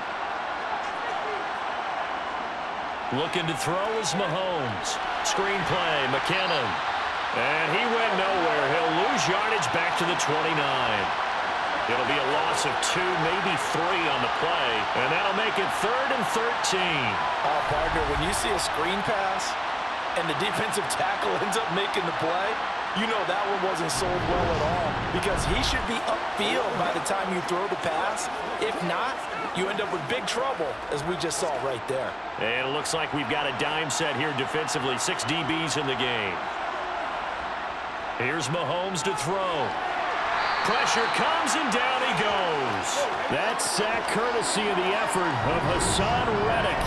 Looking to throw is Mahomes. Screen play, McKinnon. And he went nowhere. He'll lose yardage back to the 29. It'll be a loss of 2, maybe 3 on the play. And that'll make it 3rd and 13. Oh, partner, when you see a screen pass and the defensive tackle ends up making the play, you know that one wasn't sold well at all because he should be upfield by the time you throw the pass. If not, you end up with big trouble, as we just saw right there. And it looks like we've got a dime set here defensively. 6 DBs in the game. Here's Mahomes to throw. Pressure comes, and down he goes. That sack courtesy of the effort of Hassan Reddick.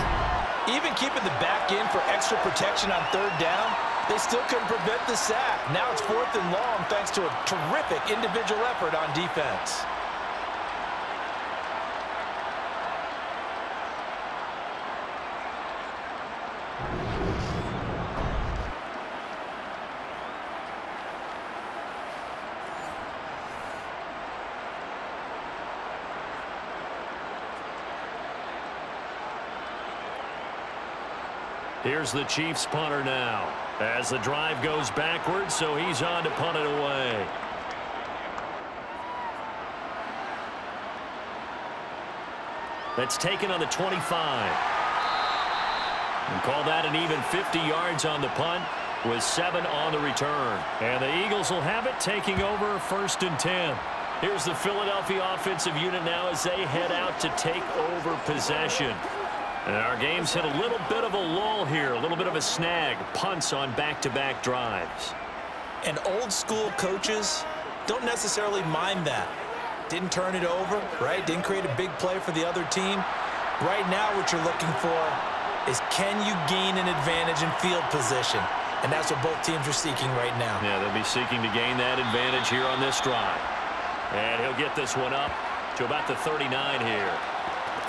Even keeping the back in for extra protection on 3rd down, they still couldn't prevent the sack. Now it's 4th and long thanks to a terrific individual effort on defense. Here's the Chiefs punter now. As the drive goes backwards, so he's on to punt it away. That's taken on the 25. And call that an even 50 yards on the punt with 7 on the return. And the Eagles will have it, taking over 1st and 10. Here's the Philadelphia offensive unit now as they head out to take over possession. And our game's hit a little bit of a lull here, a little bit of a snag. Punts on back-to-back drives. And old school coaches don't necessarily mind that. Didn't turn it over, right? Didn't create a big play for the other team. Right now what you're looking for is, can you gain an advantage in field position? And that's what both teams are seeking right now. Yeah, they'll be seeking to gain that advantage here on this drive. And he'll get this one up to about the 39 here.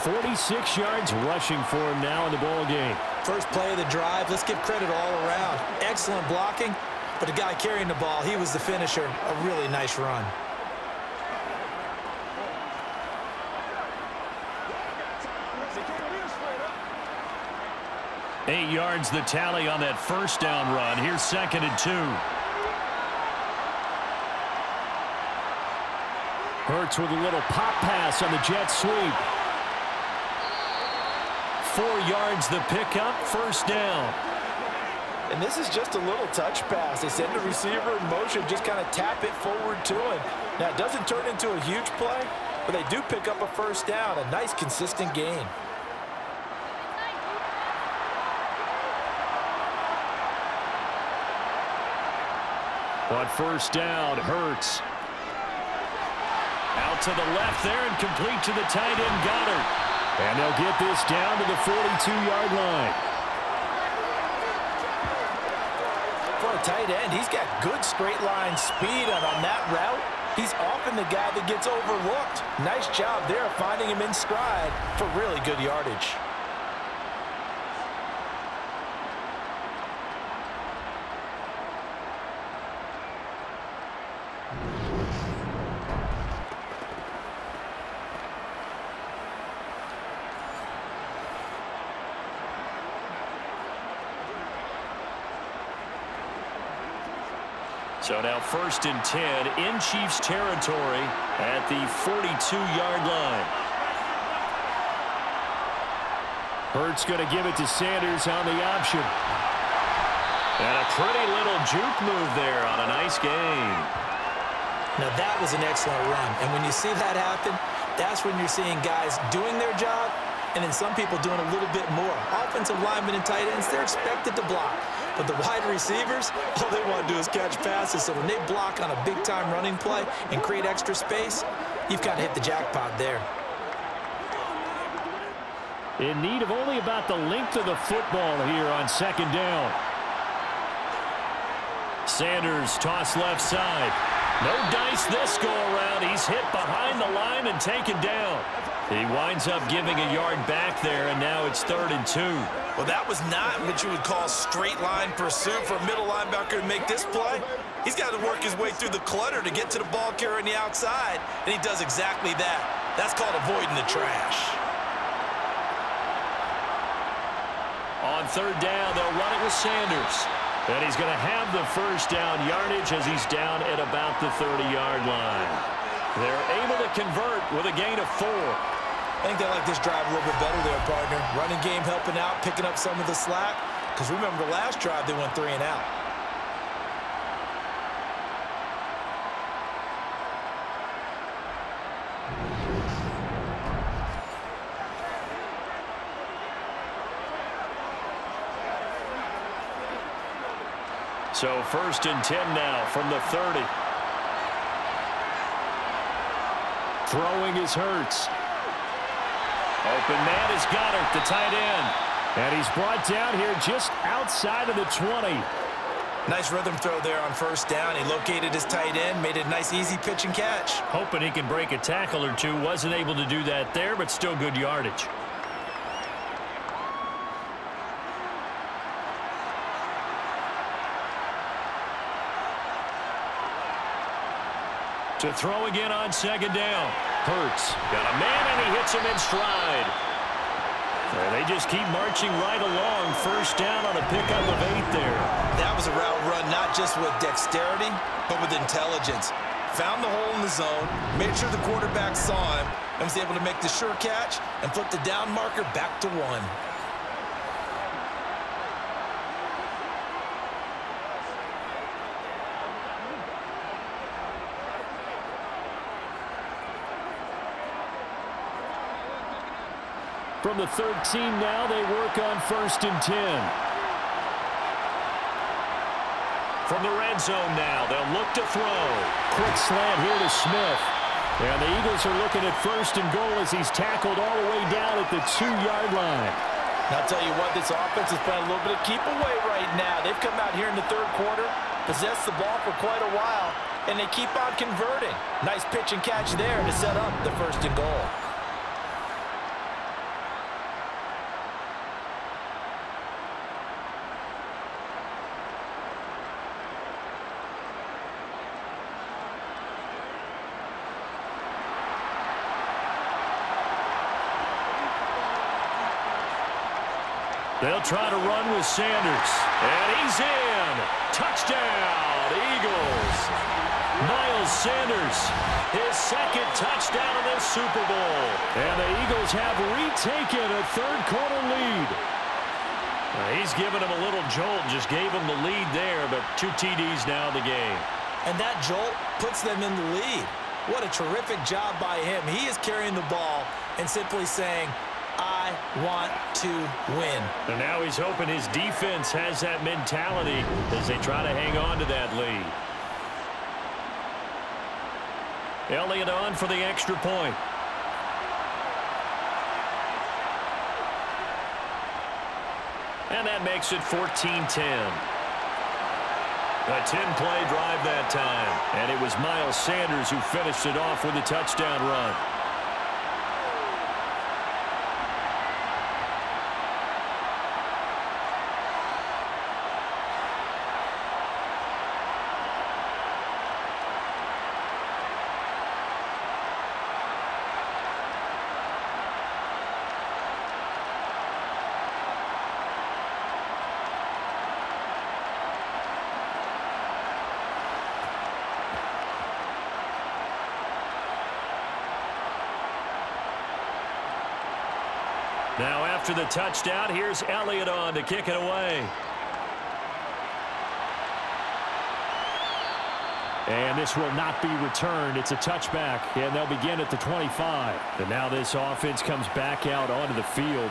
46 yards rushing for him now in the ball game. First play of the drive, let's give credit all around. Excellent blocking, but the guy carrying the ball, he was the finisher. A really nice run. Eight yards the tally on that first down run. Here's 2nd and 2. Hurts with a little pop pass on the jet sweep. 4 yards the pickup, 1st down. And this is just a little touch pass. They send the receiver in motion, just kind of tap it forward to him. Now, it doesn't turn into a huge play, but they do pick up a 1st down. A nice, consistent gain. On 1st down, Hurts. Out to the left there and complete to the tight end, Goddard. And they'll get this down to the 42-yard line. For a tight end, he's got good straight line speed, and on that route, he's often the guy that gets overlooked. Nice job there finding him in stride for really good yardage. So now 1st and 10 in Chiefs territory at the 42-yard line. Hurts going to give it to Sanders on the option. And a pretty little juke move there on a nice gain. Now that was an excellent run. And when you see that happen, that's when you're seeing guys doing their job and then some people doing a little bit more. Offensive linemen and tight ends, they're expected to block. But the wide receivers, all they want to do is catch passes. So when they block on a big-time running play and create extra space, you've kind of hit the jackpot there. In need of only about the length of the football here on 2nd down. Sanders toss left side. No dice this go around. He's hit behind the line and taken down. He winds up giving a yard back there, and now it's 3rd and 2. Well, that was not what you would call straight line pursuit for a middle linebacker to make this play. He's got to work his way through the clutter to get to the ball carrier on the outside, and he does exactly that. That's called avoiding the trash. On 3rd down, they'll run it with Sanders. And he's going to have the 1st down yardage as he's down at about the 30-yard line. They're able to convert with a gain of 4. I think they like this drive a little bit better there, partner. Running game helping out, picking up some of the slack. Because remember, the last drive, they went 3 and out. So 1st and 10 now from the 30. Throwing is Hurts. Open man is Goddard, the tight end. And he's brought down here just outside of the 20. Nice rhythm throw there on 1st down. He located his tight end, made it a nice easy pitch and catch. Hoping he can break a tackle or two. Wasn't able to do that there, but still good yardage. To throw again on 2nd down. Hurts got a man, and he hits him in stride. And they just keep marching right along, first down on a pickup of 8 there. That was a route run not just with dexterity, but with intelligence. Found the hole in the zone, made sure the quarterback saw him, and was able to make the sure catch and flip the down marker back to 1. From the 13 now, they work on 1st and 10. From the red zone now, they'll look to throw. Quick slant here to Smith. And the Eagles are looking at 1st and goal as he's tackled all the way down at the 2-yard line. Now, I'll tell you what, this offense is playing a little bit of keep away right now. They've come out here in the 3rd quarter, possessed the ball for quite a while, and they keep on converting. Nice pitch and catch there to set up the 1st and goal. They'll try to run with Sanders. And he's in. Touchdown, Eagles. Miles Sanders, His 2nd touchdown of this Super Bowl. and the Eagles have retaken a 3rd quarter lead. He's given him a little jolt, just gave him the lead there, but 2 TDs now in the game. And that jolt puts them in the lead. What a terrific job by him. He is carrying the ball and simply saying, I want to win. And now he's hoping his defense has that mentality as they try to hang on to that lead. Elliott on for the extra point. And that makes it 14-10. A 10-play drive that time. And it was Miles Sanders who finished it off with a touchdown run. Now after the touchdown, here's Elliott on to kick it away. And this will not be returned. It's a touchback, and they'll begin at the 25. And now this offense comes back out onto the field.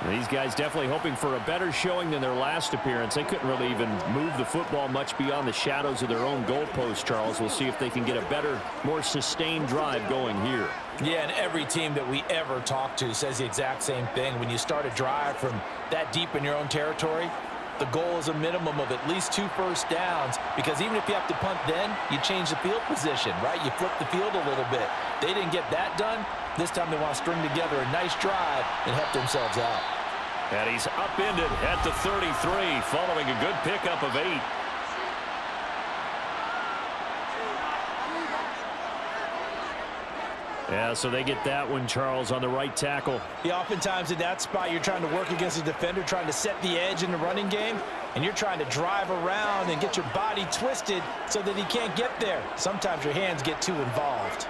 And these guys definitely hoping for a better showing than their last appearance. They couldn't really even move the football much beyond the shadows of their own goalpost, Charles. We'll see if they can get a better, more sustained drive going here. Yeah, and every team that we ever talk to says the exact same thing. When you start a drive from that deep in your own territory, the goal is a minimum of at least 2 first downs, because even if you have to punt then, you change the field position, right? You flip the field a little bit. They didn't get that done. This time they want to string together a nice drive and help themselves out. And he's upended at the 33 following a good pickup of 8. Yeah, so they get that one, Charles, on the right tackle. Yeah, oftentimes in that spot, you're trying to work against a defender, trying to set the edge in the running game, and you're trying to drive around and get your body twisted so that he can't get there. Sometimes your hands get too involved.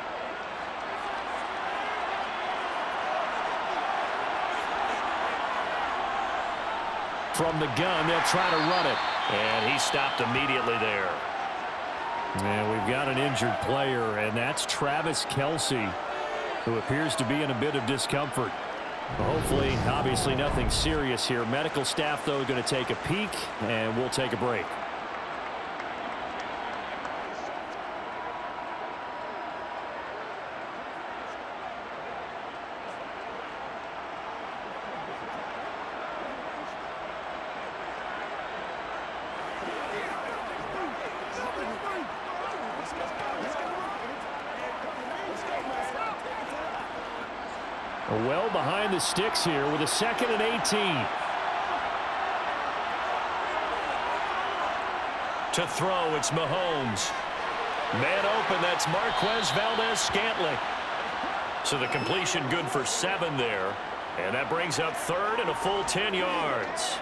From the gun, they'll try to run it. And he stopped immediately there. And we've got an injured player, and that's Travis Kelce, who appears to be in a bit of discomfort. Hopefully, obviously nothing serious here. Medical staff, though, going to take a peek, and we'll take a break. Well behind the sticks here with a 2nd and 18. To throw, it's Mahomes. Man open, that's Marquez Valdes-Scantling. So the completion good for 7 there. And that brings up 3rd and a full 10 yards.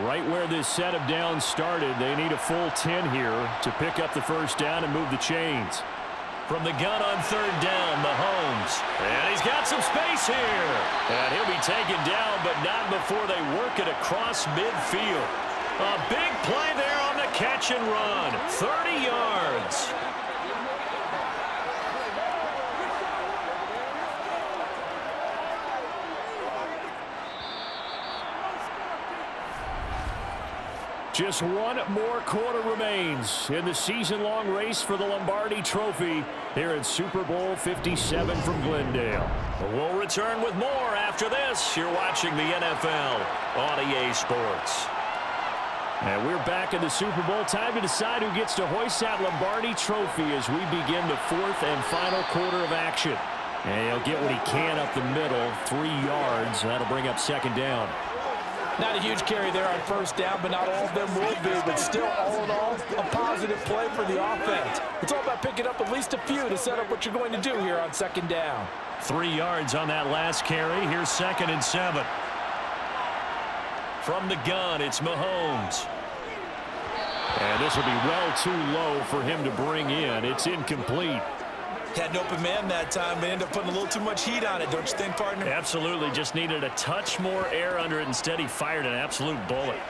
Right where this set of downs started, they need a full 10 here to pick up the first down and move the chains. From the gun on third down, Mahomes. And he's got some space here. And he'll be taken down, but not before they work it across midfield. A big play there on the catch and run. 30 yards. Just one more quarter remains in the season-long race for the Lombardi Trophy here at Super Bowl 57 from Glendale. We'll return with more after this. You're watching the NFL on EA Sports. And we're back in the Super Bowl. Time to decide who gets to hoist that Lombardi Trophy as we begin the fourth and final quarter of action. And he'll get what he can up the middle, 3 yards. That'll bring up second down. Not a huge carry there on first down, but not all of them will be. But still, all in all, a positive play for the offense. It's all about picking up at least a few to set up what you're going to do here on second down. 3 yards on that last carry. Here's 2nd and 7. From the gun, it's Mahomes. And this will be well too low for him to bring in. It's incomplete. Had an open man that time, but ended up putting a little too much heat on it, don't you think, partner? Absolutely. Just needed a touch more air under it. Instead, he fired an absolute bullet.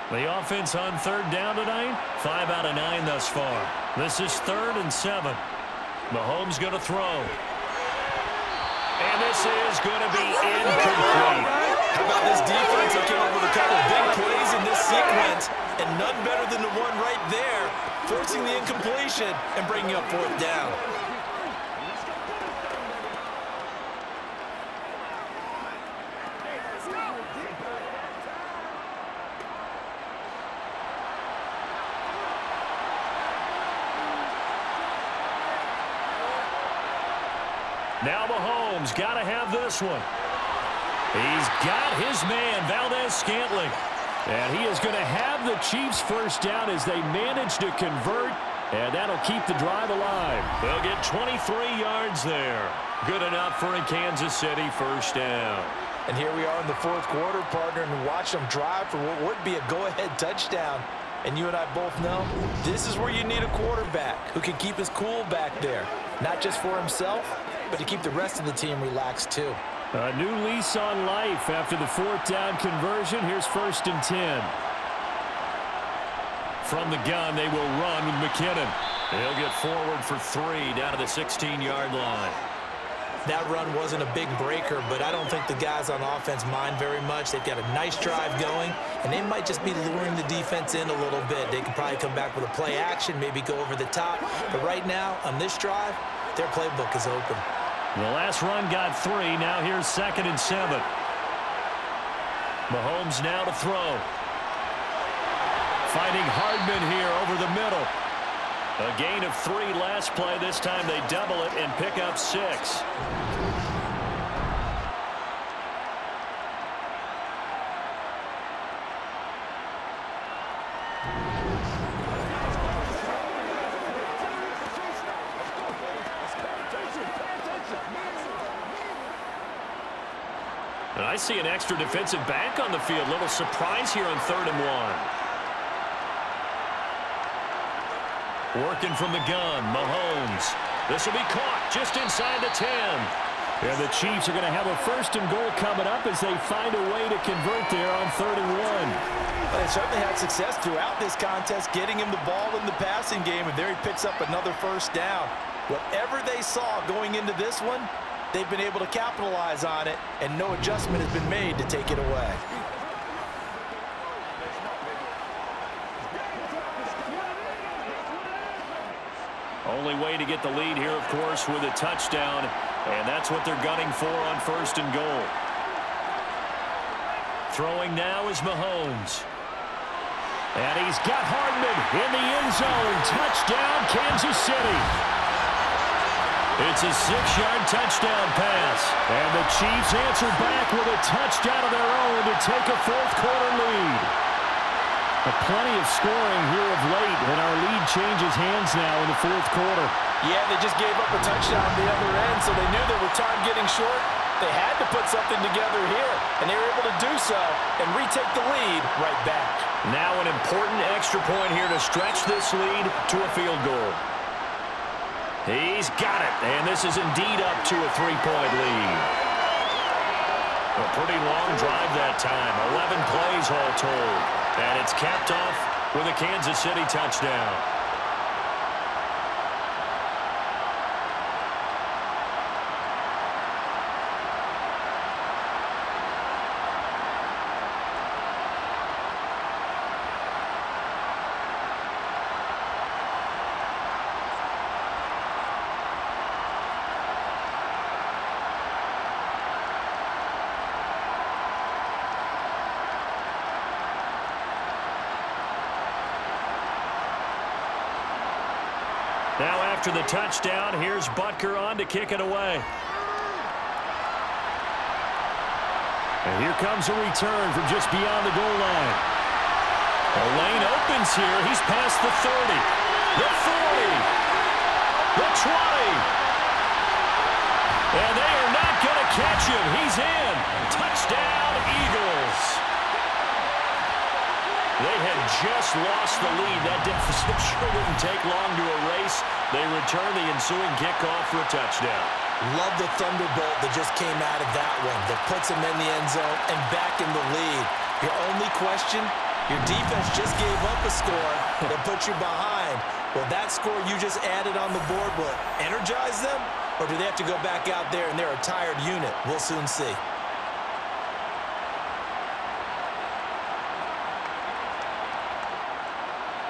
The offense on third down tonight, 5 out of 9 thus far. This is 3rd and 7. Mahomes going to throw. And this is going to be incomplete. How about this defense? They came up with a couple of big plays in this sequence, and none better than the one right there, forcing the incompletion and bringing up 4th down. Now Mahomes got to have this one. He's got his man, Valdez-Scantling. And he is going to have the Chiefs first down as they manage to convert, and that'll keep the drive alive. They'll get 23 yards there. Good enough for a Kansas City first down. And here we are in the 4th quarter, partner, and watch them drive for what would be a go-ahead touchdown. And you and I both know this is where you need a quarterback who can keep his cool back there, not just for himself, but to keep the rest of the team relaxed too. A new lease on life after the 4th down conversion. Here's 1st and 10. From the gun, they will run with McKinnon. He'll get forward for 3 down to the 16-yard line. That run wasn't a big breaker, but I don't think the guys on offense mind very much. They've got a nice drive going, and they might just be luring the defense in a little bit. They can probably come back with a play action, maybe go over the top. But right now, on this drive, their playbook is open. The last run got 3. Now here's 2nd and 7. Mahomes now to throw. Finding Hardman here over the middle. A gain of 3 last play. This time they double it and pick up 6. And I see an extra defensive back on the field. Little surprise here on 3rd and 1. Working from the gun, Mahomes. This will be caught just inside the 10. And the Chiefs are going to have a 1st and goal coming up as they find a way to convert there on 3rd and 1. Well, they certainly had success throughout this contest, getting him the ball in the passing game, and there he picks up another 1st down. Whatever they saw going into this one, they've been able to capitalize on it, and no adjustment has been made to take it away. Only way to get the lead here, of course, with a touchdown, and that's what they're gunning for on 1st and goal. Throwing now is Mahomes. And he's got Hardman in the end zone. Touchdown, Kansas City. It's a 6-yard touchdown pass. And the Chiefs answer back with a touchdown of their own to take a 4th quarter lead. Plenty of scoring here of late, and our lead changes hands now in the 4th quarter. Yeah, they just gave up a touchdown at the other end, so they knew that with time getting short, They had to put something together here, and they were able to do so and retake the lead right back. Now an important extra point here to stretch this lead to a field goal. He's got it, and this is indeed up to a 3-point lead. A pretty long drive that time, 11 plays all told, and it's capped off with a Kansas City touchdown. Now after the touchdown, here's Butker on to kick it away. And here comes a return from just beyond the goal line. The lane opens here. He's past the 30, the 40, the 20. And they are not going to catch him. He's in. Touchdown, Eagles. They had just lost the lead. That deficit sure wouldn't take long to erase. They return the ensuing kickoff for a touchdown. Love the thunderbolt that just came out of that one that puts them in the end zone and back in the lead. Your only question, your defense just gave up a score that put you behind. Well, that score you just added on the board will energize them, or do they have to go back out there and they're a tired unit? We'll soon see.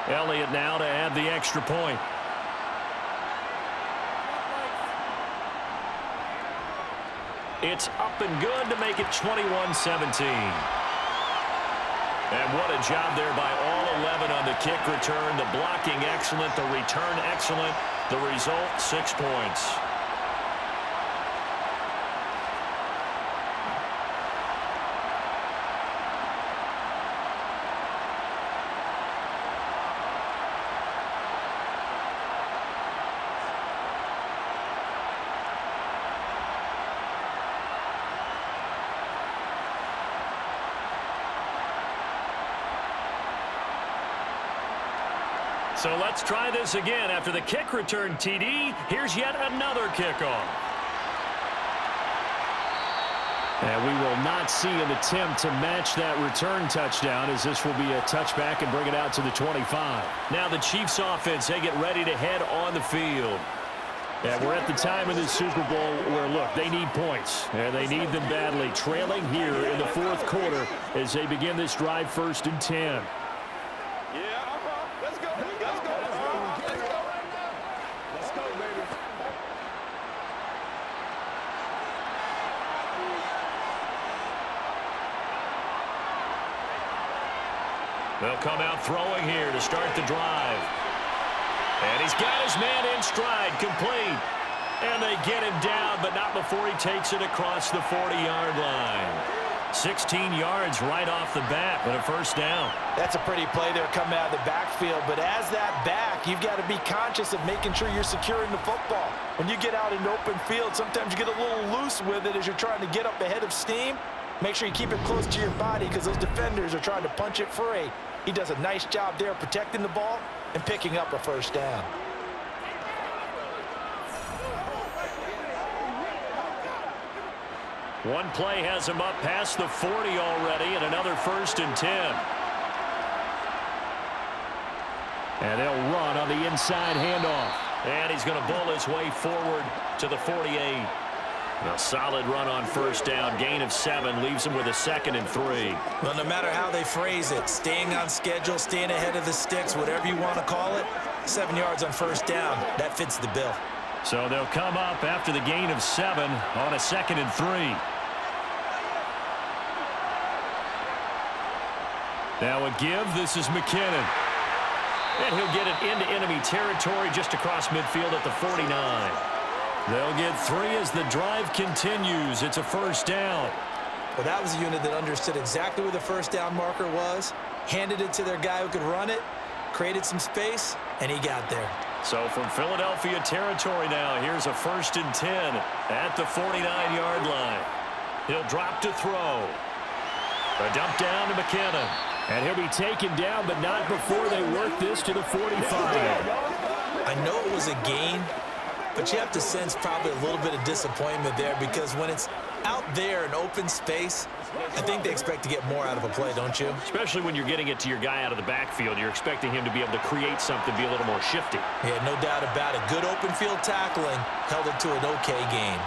Elliott now to add the extra point. It's up and good to make it 21-17. And what a job there by all 11 on the kick return. The blocking excellent, the return excellent. The result, 6 points. So let's try this again. After the kick return TD, here's yet another kickoff. And we will not see an attempt to match that return touchdown, as this will be a touchback and bring it out to the 25. Now the Chiefs offense, they get ready to head on the field. And we're at the time of this Super Bowl where, look, they need points, and they need them badly. Trailing here in the fourth quarter as they begin this drive, 1st and 10. They'll come out throwing here to start the drive. And he's got his man in stride, complete. And they get him down, but not before he takes it across the 40-yard line. 16 yards right off the bat, but a first down. That's a pretty play there coming out of the backfield. But as that back, you've got to be conscious of making sure you're securing the football. When you get out in open field, sometimes you get a little loose with it as you're trying to get up ahead of steam. Make sure you keep it close to your body because those defenders are trying to punch it free. He does a nice job there protecting the ball and picking up a first down. One play has him up past the 40 already, and another 1st and 10. And they'll run on the inside handoff. And he's going to bull his way forward to the 48. A solid run on first down. Gain of 7 leaves him with a 2nd and 3. Well, no matter how they phrase it, staying on schedule, staying ahead of the sticks, whatever you want to call it, 7 yards on first down, that fits the bill. So they'll come up after the gain of 7 on a 2nd and 3. Now a give. This is McKinnon. And he'll get it into enemy territory just across midfield at the 49. They'll get 3 as the drive continues. It's a first down. Well, that was a unit that understood exactly where the first down marker was, handed it to their guy who could run it, created some space, and he got there. So from Philadelphia territory now, here's a 1st and 10 at the 49-yard line. He'll drop to throw. A dump down to McKinnon. And he'll be taken down, but not before they work this to the 45. I know it was a gain, but you have to sense probably a little bit of disappointment there, because when it's out there in open space, I think they expect to get more out of a play, don't you? Especially when you're getting it to your guy out of the backfield. You're expecting him to be able to create something, be a little more shifty. Yeah, no doubt about it. Good open field tackling held it to an okay gain.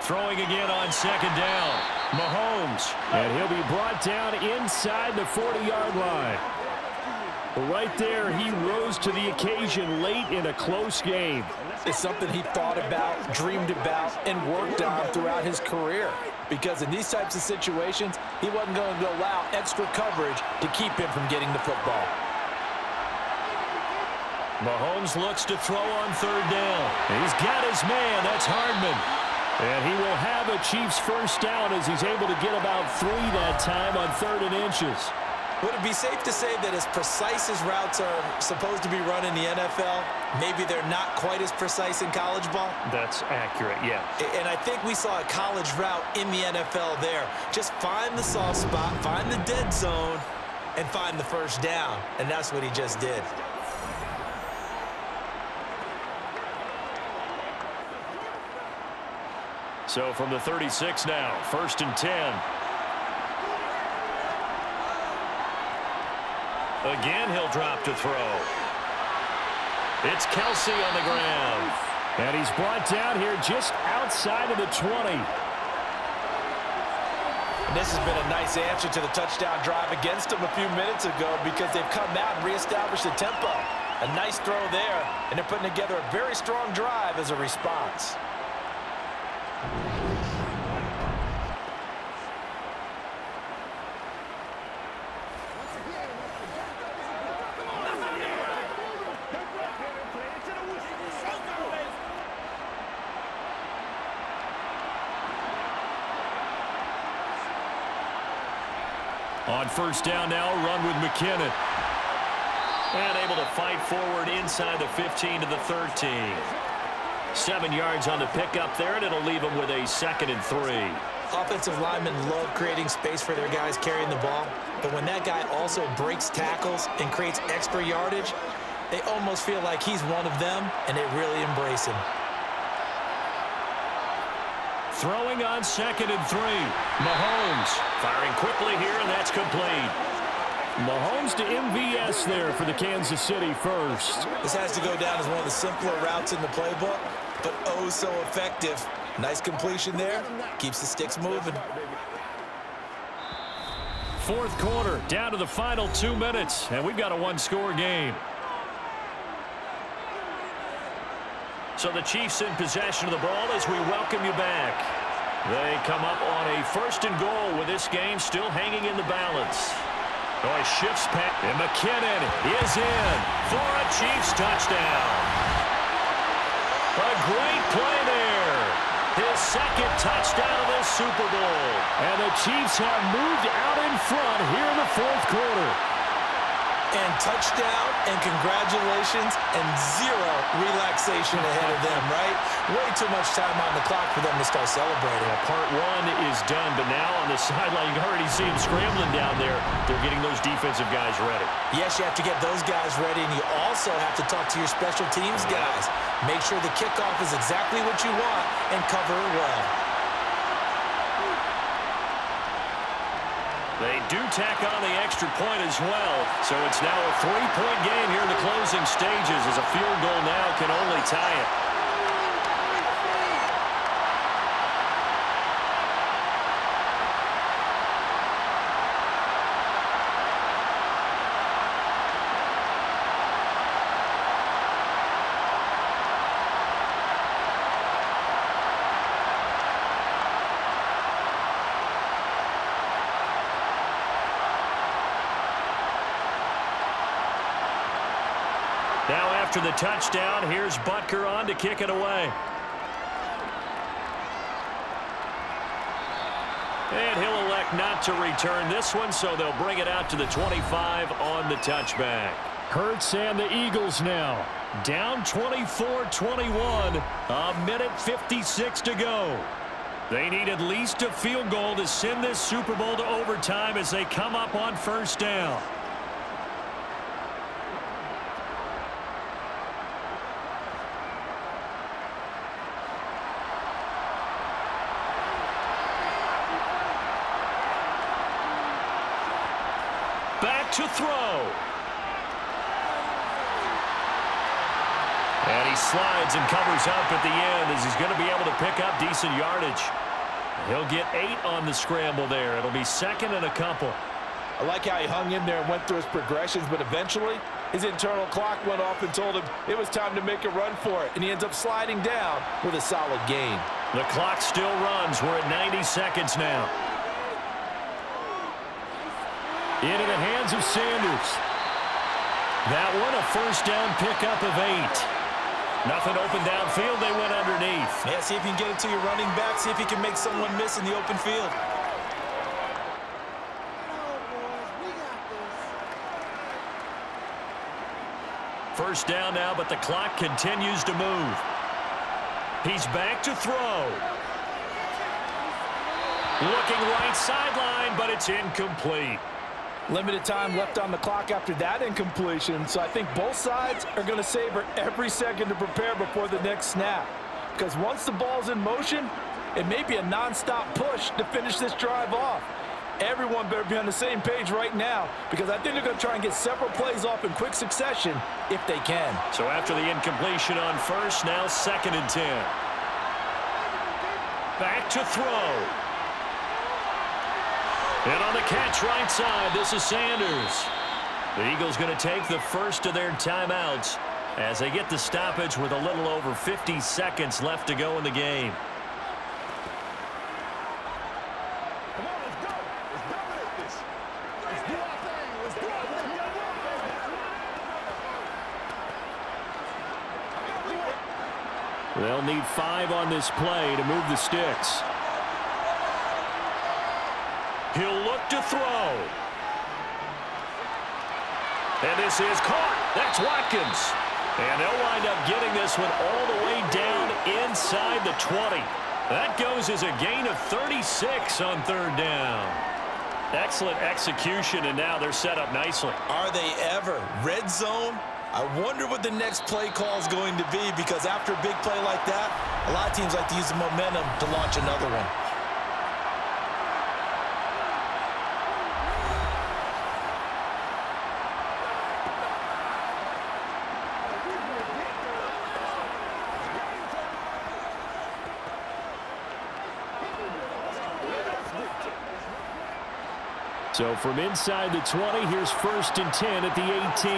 Throwing again on second down. Mahomes. And he'll be brought down inside the 40-yard line. Right there, he rose to the occasion late in a close game. It's something he thought about, dreamed about, and worked on throughout his career. Because in these types of situations, he wasn't going to allow extra coverage to keep him from getting the football. Mahomes looks to throw on third down. He's got his man. That's Hardman. And he will have a Chiefs first down as he's able to get about 3 that time on 3rd and inches. Would it be safe to say that as precise as routes are supposed to be run in the NFL, maybe they're not quite as precise in college ball? That's accurate, yeah. And I think we saw a college route in the NFL there. Just find the soft spot, find the dead zone, and find the first down. And that's what he just did. So from the 36 now, 1st and 10. Again, he'll drop to throw. It's Kelsey on the ground. And he's brought down here just outside of the 20. And this has been a nice answer to the touchdown drive against them a few minutes ago, because they've come out and reestablished the tempo. A nice throw there, and they're putting together a very strong drive as a response. On first down now, run with McKinnon. And able to fight forward inside the 15 to the 13. 7 yards on the pickup there, and it'll leave them with a 2nd and 3. Offensive linemen love creating space for their guys carrying the ball, but when that guy also breaks tackles and creates extra yardage, they almost feel like he's one of them, and they really embrace him. Throwing on 2nd and 3. Mahomes firing quickly here, and that's complete. Mahomes to MVS there for the Kansas City first. This has to go down as one of the simpler routes in the playbook, but oh so effective. Nice completion there. Keeps the sticks moving. 4th quarter, down to the final 2 minutes, and we've got a 1-score game. So the Chiefs in possession of the ball as we welcome you back. They come up on a 1st and goal with this game still hanging in the balance. Oh, he shifts back, and McKinnon is in for a Chiefs touchdown. A great play there. His 2nd touchdown of the Super Bowl. And the Chiefs have moved out in front here in the 4th quarter. And touchdown, and congratulations, and 0 relaxation ahead of them, right? Way too much time on the clock for them to start celebrating. Part 1 is done, but now on the sideline, you can already see them scrambling down there. They're getting those defensive guys ready. Yes, you have to get those guys ready, and you also have to talk to your special teams guys. Make sure the kickoff is exactly what you want, and cover it well. They do tack on the extra point as well, so it's now a 3-point game here in the closing stages, as a field goal now can only tie it. Now after the touchdown, here's Butker on to kick it away. And he'll elect not to return this one, so they'll bring it out to the 25 on the touchback. Hurts and the Eagles now. Down 24-21. A minute 56 to go. They need at least a field goal to send this Super Bowl to overtime as they come up on first down. Back to throw. And he slides and covers up at the end as he's going to be able to pick up decent yardage. He'll get 8 on the scramble there. It'll be second and a couple. I like how he hung in there and went through his progressions, but eventually his internal clock went off and told him it was time to make a run for it, and he ends up sliding down with a solid gain. The clock still runs. We're at 90 seconds now. Into the hands of Sanders. That one a first down pickup of 8. Nothing open downfield. They went underneath. Yeah, see if you can get it to your running back. See if you can make someone miss in the open field. First down now, but the clock continues to move. He's back to throw. Looking right sideline, but it's incomplete. Limited time left on the clock after that incompletion, so I think both sides are going to savor every second to prepare before the next snap. Because once the ball's in motion, it may be a non-stop push to finish this drive off. Everyone better be on the same page right now, because I think they're going to try and get several plays off in quick succession if they can. So after the incompletion on first, now second and 10. Back to throw. And on the catch right side, this is Sanders. The Eagles going to take the first of their timeouts as they get the stoppage with a little over 50 seconds left to go in the game. Come on, let's go. Let's dominate this. Let's do our thing. Let's do our thing. They'll need 5 on this play to move the sticks. He'll look to throw. And this is caught. That's Watkins. And they'll wind up getting this one all the way down inside the 20. That goes as a gain of 36 on third down. Excellent execution, and now they're set up nicely. Are they ever? Red zone? I wonder what the next play call is going to be, because after a big play like that, a lot of teams like to use the momentum to launch another one. So from inside the 20, here's first and 10 at the 18.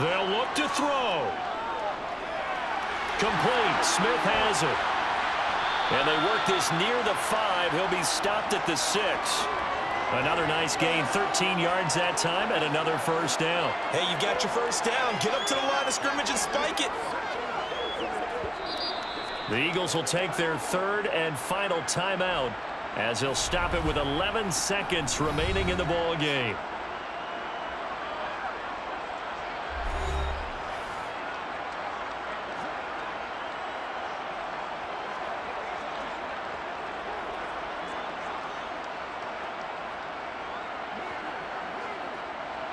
They'll look to throw. Complete. Smith has it. And they work this near the 5. He'll be stopped at the 6. Another nice gain, 13 yards that time, and another first down. Hey, you got your first down. Get up to the line of scrimmage and spike it. The Eagles will take their third and final timeout as they'll stop it with 11 seconds remaining in the ball game.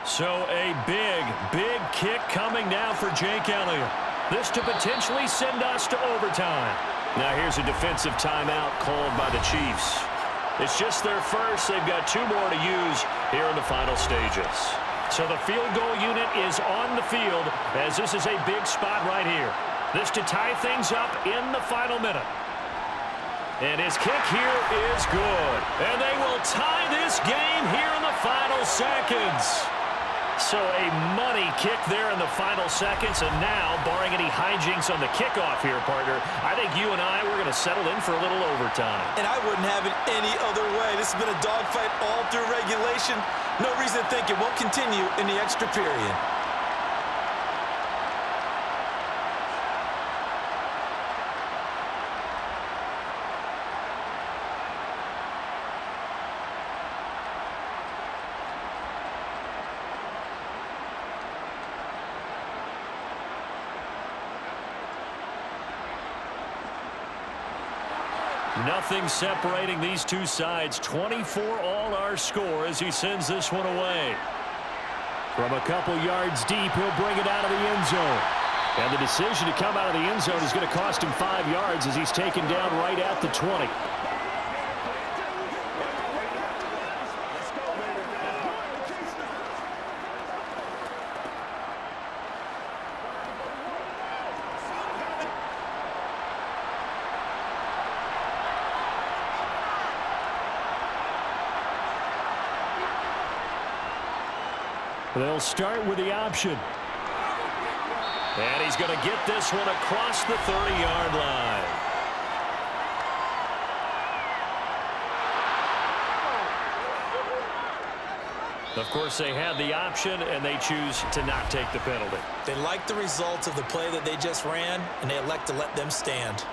So a big kick coming now for Jake Elliott. This to potentially send us to overtime. Now here's a defensive timeout called by the Chiefs. It's just their first. They've got 2 more to use here in the final stages. So the field goal unit is on the field as this is a big spot right here. This to tie things up in the final minute. And his kick here is good. And they will tie this game here in the final seconds. So a money kick there in the final seconds, and now, barring any hijinks on the kickoff here, partner, I think you and I, we're going to settle in for a little overtime. And I wouldn't have it any other way. This has been a dogfight all through regulation. No reason to think it won't continue in the extra period. Nothing separating these two sides. 24 all our score as he sends this one away. From a couple yards deep, he'll bring it out of the end zone. And the decision to come out of the end zone is going to cost him 5 yards as he's taken down right at the 20. They'll start with the option. And he's going to get this one across the 30-yard line. Of course, they had the option, and they choose to not take the penalty. They like the results of the play that they just ran, and they elect to let them stand.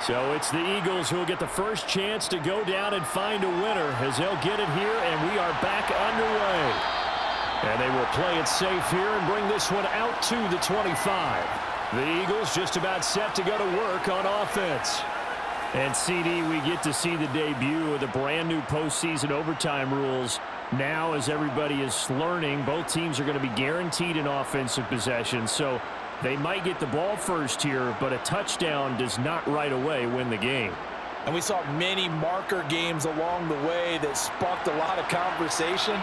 So it's the Eagles who will get the first chance to go down and find a winner as they'll get it here, and we are back underway. And they will play it safe here and bring this one out to the 25. The Eagles just about set to go to work on offense. And CD, we get to see the debut of the brand new postseason overtime rules. Now, as everybody is learning, both teams are going to be guaranteed an offensive possession. So they might get the ball first here, but a touchdown does not right away win the game. And we saw many marker games along the way that sparked a lot of conversation.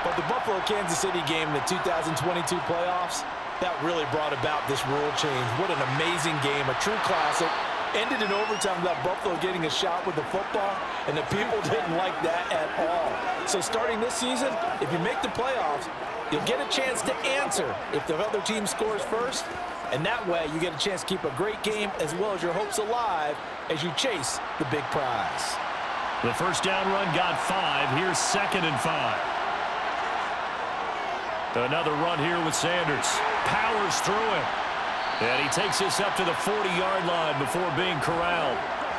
But the Buffalo-Kansas City game in the 2022 playoffs, that really brought about this rule change. What an amazing game, a true classic. Ended in overtime without Buffalo getting a shot with the football, and the people didn't like that at all. So starting this season, if you make the playoffs, you'll get a chance to answer if the other team scores first, and that way you get a chance to keep a great game as well as your hopes alive as you chase the big prize. The first down run got 5. Here's 2nd and 5. Another run here with Sanders. Powers through it. And he takes this up to the 40-yard line before being corralled.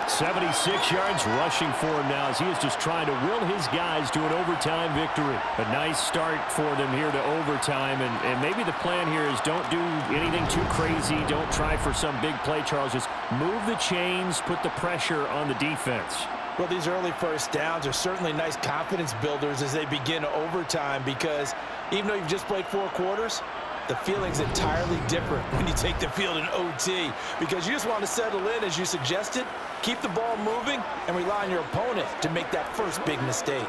76 yards rushing for him now as he is just trying to will his guys to an overtime victory. A nice start for them here to overtime, and maybe the plan here is don't do anything too crazy. Don't try for some big play, Charles. Just move the chains, put the pressure on the defense. Well, these early first downs are certainly nice confidence builders as they begin overtime, because even though you've just played 4 quarters, the feeling's entirely different when you take the field in OT, because you just want to settle in, as you suggested, keep the ball moving, and rely on your opponent to make that first big mistake.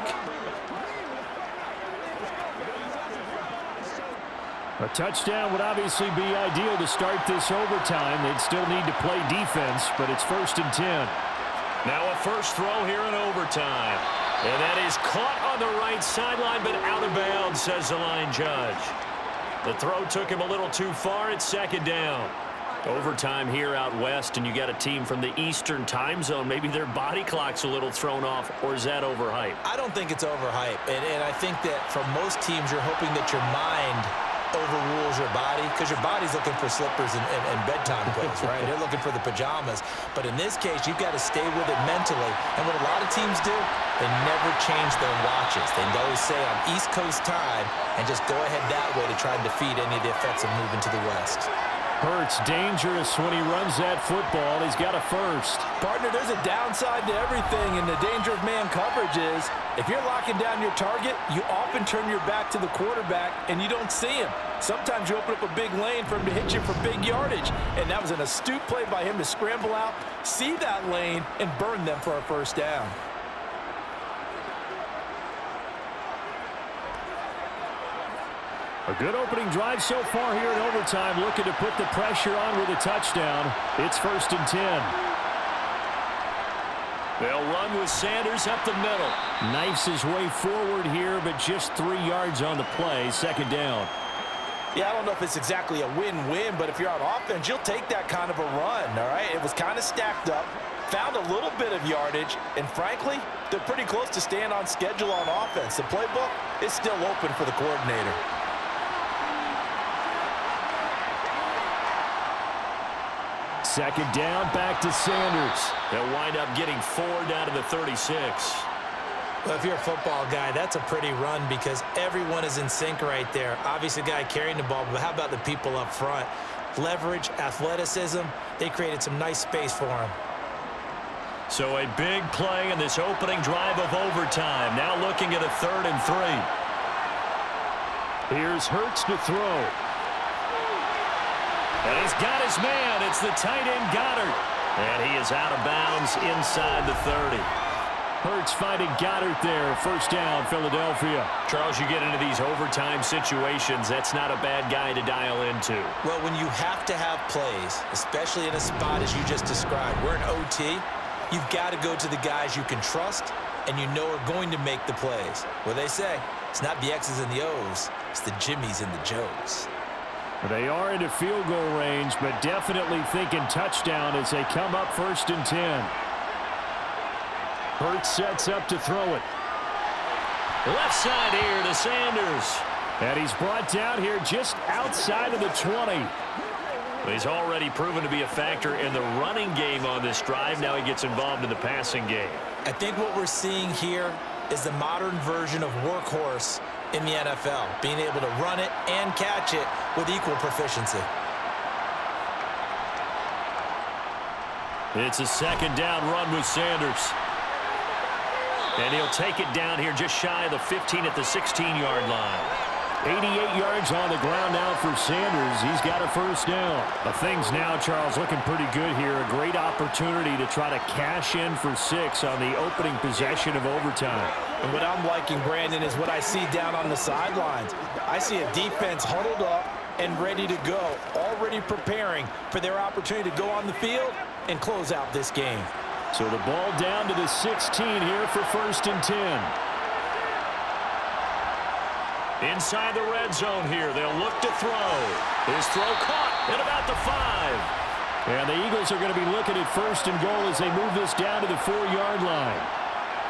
A touchdown would obviously be ideal to start this overtime. They'd still need to play defense, but it's 1st and 10. Now a first throw here in overtime. And that is caught on the right sideline, but out of bounds, says the line judge. The throw took him a little too far. It's 2nd down. Overtime here out west, and you got a team from the Eastern time zone. Maybe their body clock's a little thrown off, or is that overhyped? I don't think it's overhyped, and I think that for most teams, you're hoping that your mind overrules your body, because your body's looking for slippers and bedtime clothes, right? They're looking for the pajamas. But in this case, you've got to stay with it mentally. And what a lot of teams do, they never change their watches. They always say on East Coast time and just go ahead that way to try and defeat any of the effects of moving to the West. Hurts dangerous when he runs that football. He's got a first. Partner, there's a downside to everything, and the danger of man coverage is if you're locking down your target, you often turn your back to the quarterback and you don't see him. Sometimes you open up a big lane for him to hit you for big yardage, and that was an astute play by him to scramble out, see that lane, and burn them for a first down. A good opening drive so far here in overtime, looking to put the pressure on with a touchdown. It's 1st and 10. They'll run with Sanders up the middle. Knifes his way forward here, but just 3 yards on the play. 2nd down. Yeah, I don't know if it's exactly a win-win, but if you're on offense, you'll take that kind of a run, all right? It was kind of stacked up, found a little bit of yardage, and frankly, they're pretty close to staying on schedule on offense. The playbook is still open for the coordinator. Second down, back to Sanders. They'll wind up getting 4 down to the 36. Well, if you're a football guy, that's a pretty run because everyone is in sync right there. Obviously, the guy carrying the ball, but how about the people up front? Leverage, athleticism, they created some nice space for him. So a big play in this opening drive of overtime. Now looking at a 3rd and 3. Here's Hurts to throw. And he's got his man. It's the tight end Goddard. And he is out of bounds inside the 30. Hurts finding Goddard there. First down, Philadelphia. Charles, you get into these overtime situations, that's not a bad guy to dial into. Well, when you have to have plays, especially in a spot as you just described, we're in OT, you've got to go to the guys you can trust and you know are going to make the plays. What they say, it's not the X's and the O's, it's the Jimmies and the Joes. They are into field goal range, but definitely thinking touchdown as they come up 1st and 10. Hurts sets up to throw it. Left side here to Sanders. And he's brought down here just outside of the 20. He's already proven to be a factor in the running game on this drive. Now he gets involved in the passing game. I think what we're seeing here is the modern version of workhorse in the NFL, being able to run it and catch it with equal proficiency. It's a 2nd down run with Sanders. And he'll take it down here just shy of the 15 at the 16-yard line. 88 yards on the ground now for Sanders. He's got a 1st down. Things now, Charles, looking pretty good here. A great opportunity to try to cash in for 6 on the opening possession of overtime. And what I'm liking, Brandon, is what I see down on the sidelines. I see a defense huddled up and ready to go, already preparing for their opportunity to go on the field and close out this game. So the ball down to the 16 here for 1st and 10. Inside the red zone here, they'll look to throw. His throw caught at about the 5. And the Eagles are going to be looking at 1st and goal as they move this down to the 4-yard line.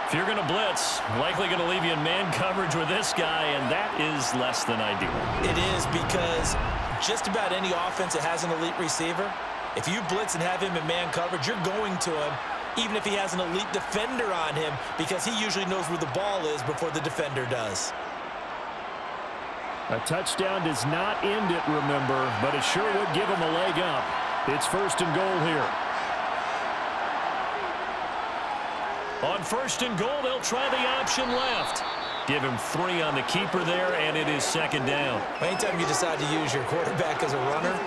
If you're going to blitz, likely going to leave you in man coverage with this guy, and that is less than ideal. It is, because just about any offense that has an elite receiver, if you blitz and have him in man coverage, you're going to him, even if he has an elite defender on him, because he usually knows where the ball is before the defender does. A touchdown does not end it, remember, but it sure would give him a leg up. It's 1st and goal here. On 1st and goal, they'll try the option left. Give him 3 on the keeper there, and it is 2nd down. Anytime you decide to use your quarterback as a runner,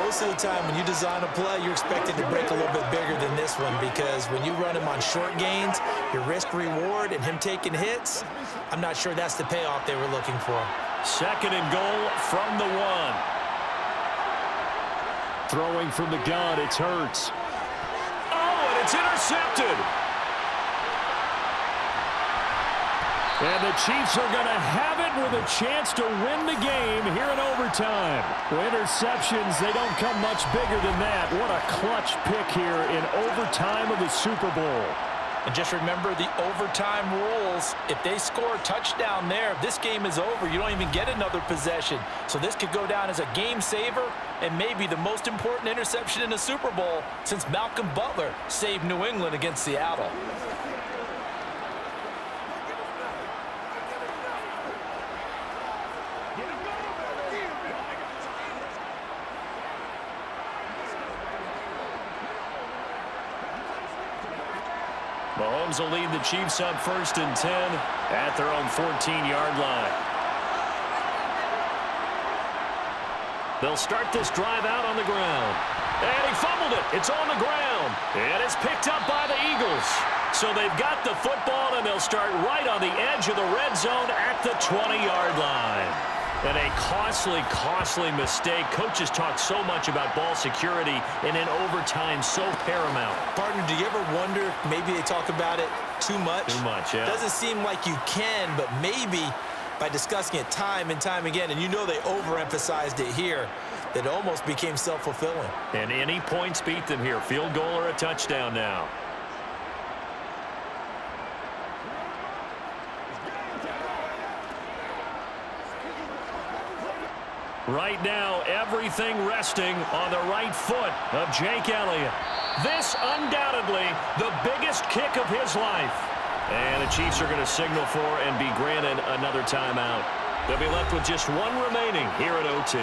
most of the time when you design a play, you're expected to break a little bit bigger than this one, because when you run him on short gains, your risk-reward and him taking hits, I'm not sure that's the payoff they were looking for. 2nd and goal from the 1. Throwing from the gun, it's Hurts. Oh, and it's intercepted. And the Chiefs are going to have it with a chance to win the game here in overtime. Interceptions, they don't come much bigger than that. What a clutch pick here in overtime of the Super Bowl. And just remember the overtime rules. If they score a touchdown there, this game is over. You don't even get another possession. So this could go down as a game saver and maybe the most important interception in the Super Bowl since Malcolm Butler saved New England against Seattle. Mahomes will lead the Chiefs up 1st and 10 at their own 14-yard line. They'll start this drive out on the ground. And he fumbled it. It's on the ground. And it's picked up by the Eagles. So they've got the football, and they'll start right on the edge of the red zone at the 20-yard line. And a costly, costly mistake. Coaches talk so much about ball security, and in overtime, so paramount. Partner, do you ever wonder if maybe they talk about it too much? Too much, yeah. Doesn't seem like you can, but maybe by discussing it time and time again, and you know they overemphasized it here, that it almost became self-fulfilling. And any points beat them here. Field goal or a touchdown now. Right now, everything resting on the right foot of Jake Elliott. This undoubtedly the biggest kick of his life. And the Chiefs are going to signal for and be granted another timeout. They'll be left with just one remaining here at OT.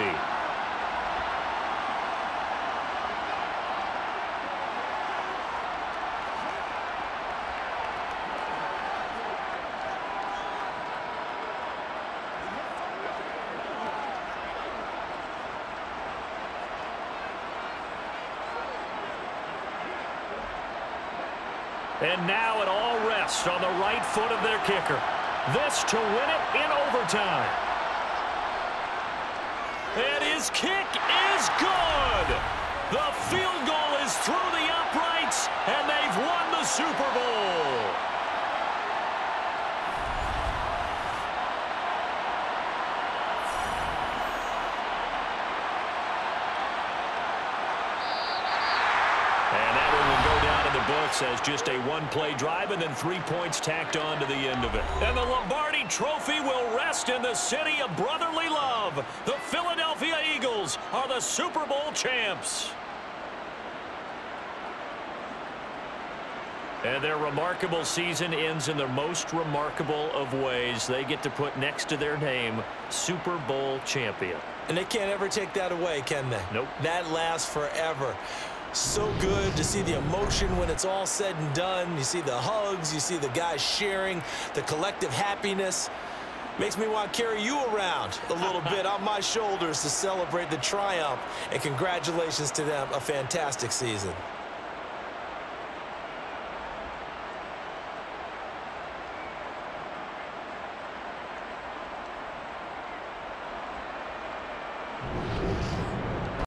And now it all rests on the right foot of their kicker. This to win it in overtime. And his kick is good. The field goal is through the uprights, and they've won the Super Bowl. Books as just a one-play drive and then 3 points tacked on to the end of it. And the Lombardi Trophy will rest in the city of brotherly love. The Philadelphia Eagles are the Super Bowl champs. And their remarkable season ends in the most remarkable of ways. They get to put next to their name, Super Bowl champion. And they can't ever take that away, can they? Nope. That lasts forever. So good to see the emotion when it's all said and done. You see the hugs, you see the guys sharing, the collective happiness. Makes me want to carry you around a little bit on my shoulders to celebrate the triumph. And congratulations to them, a fantastic season.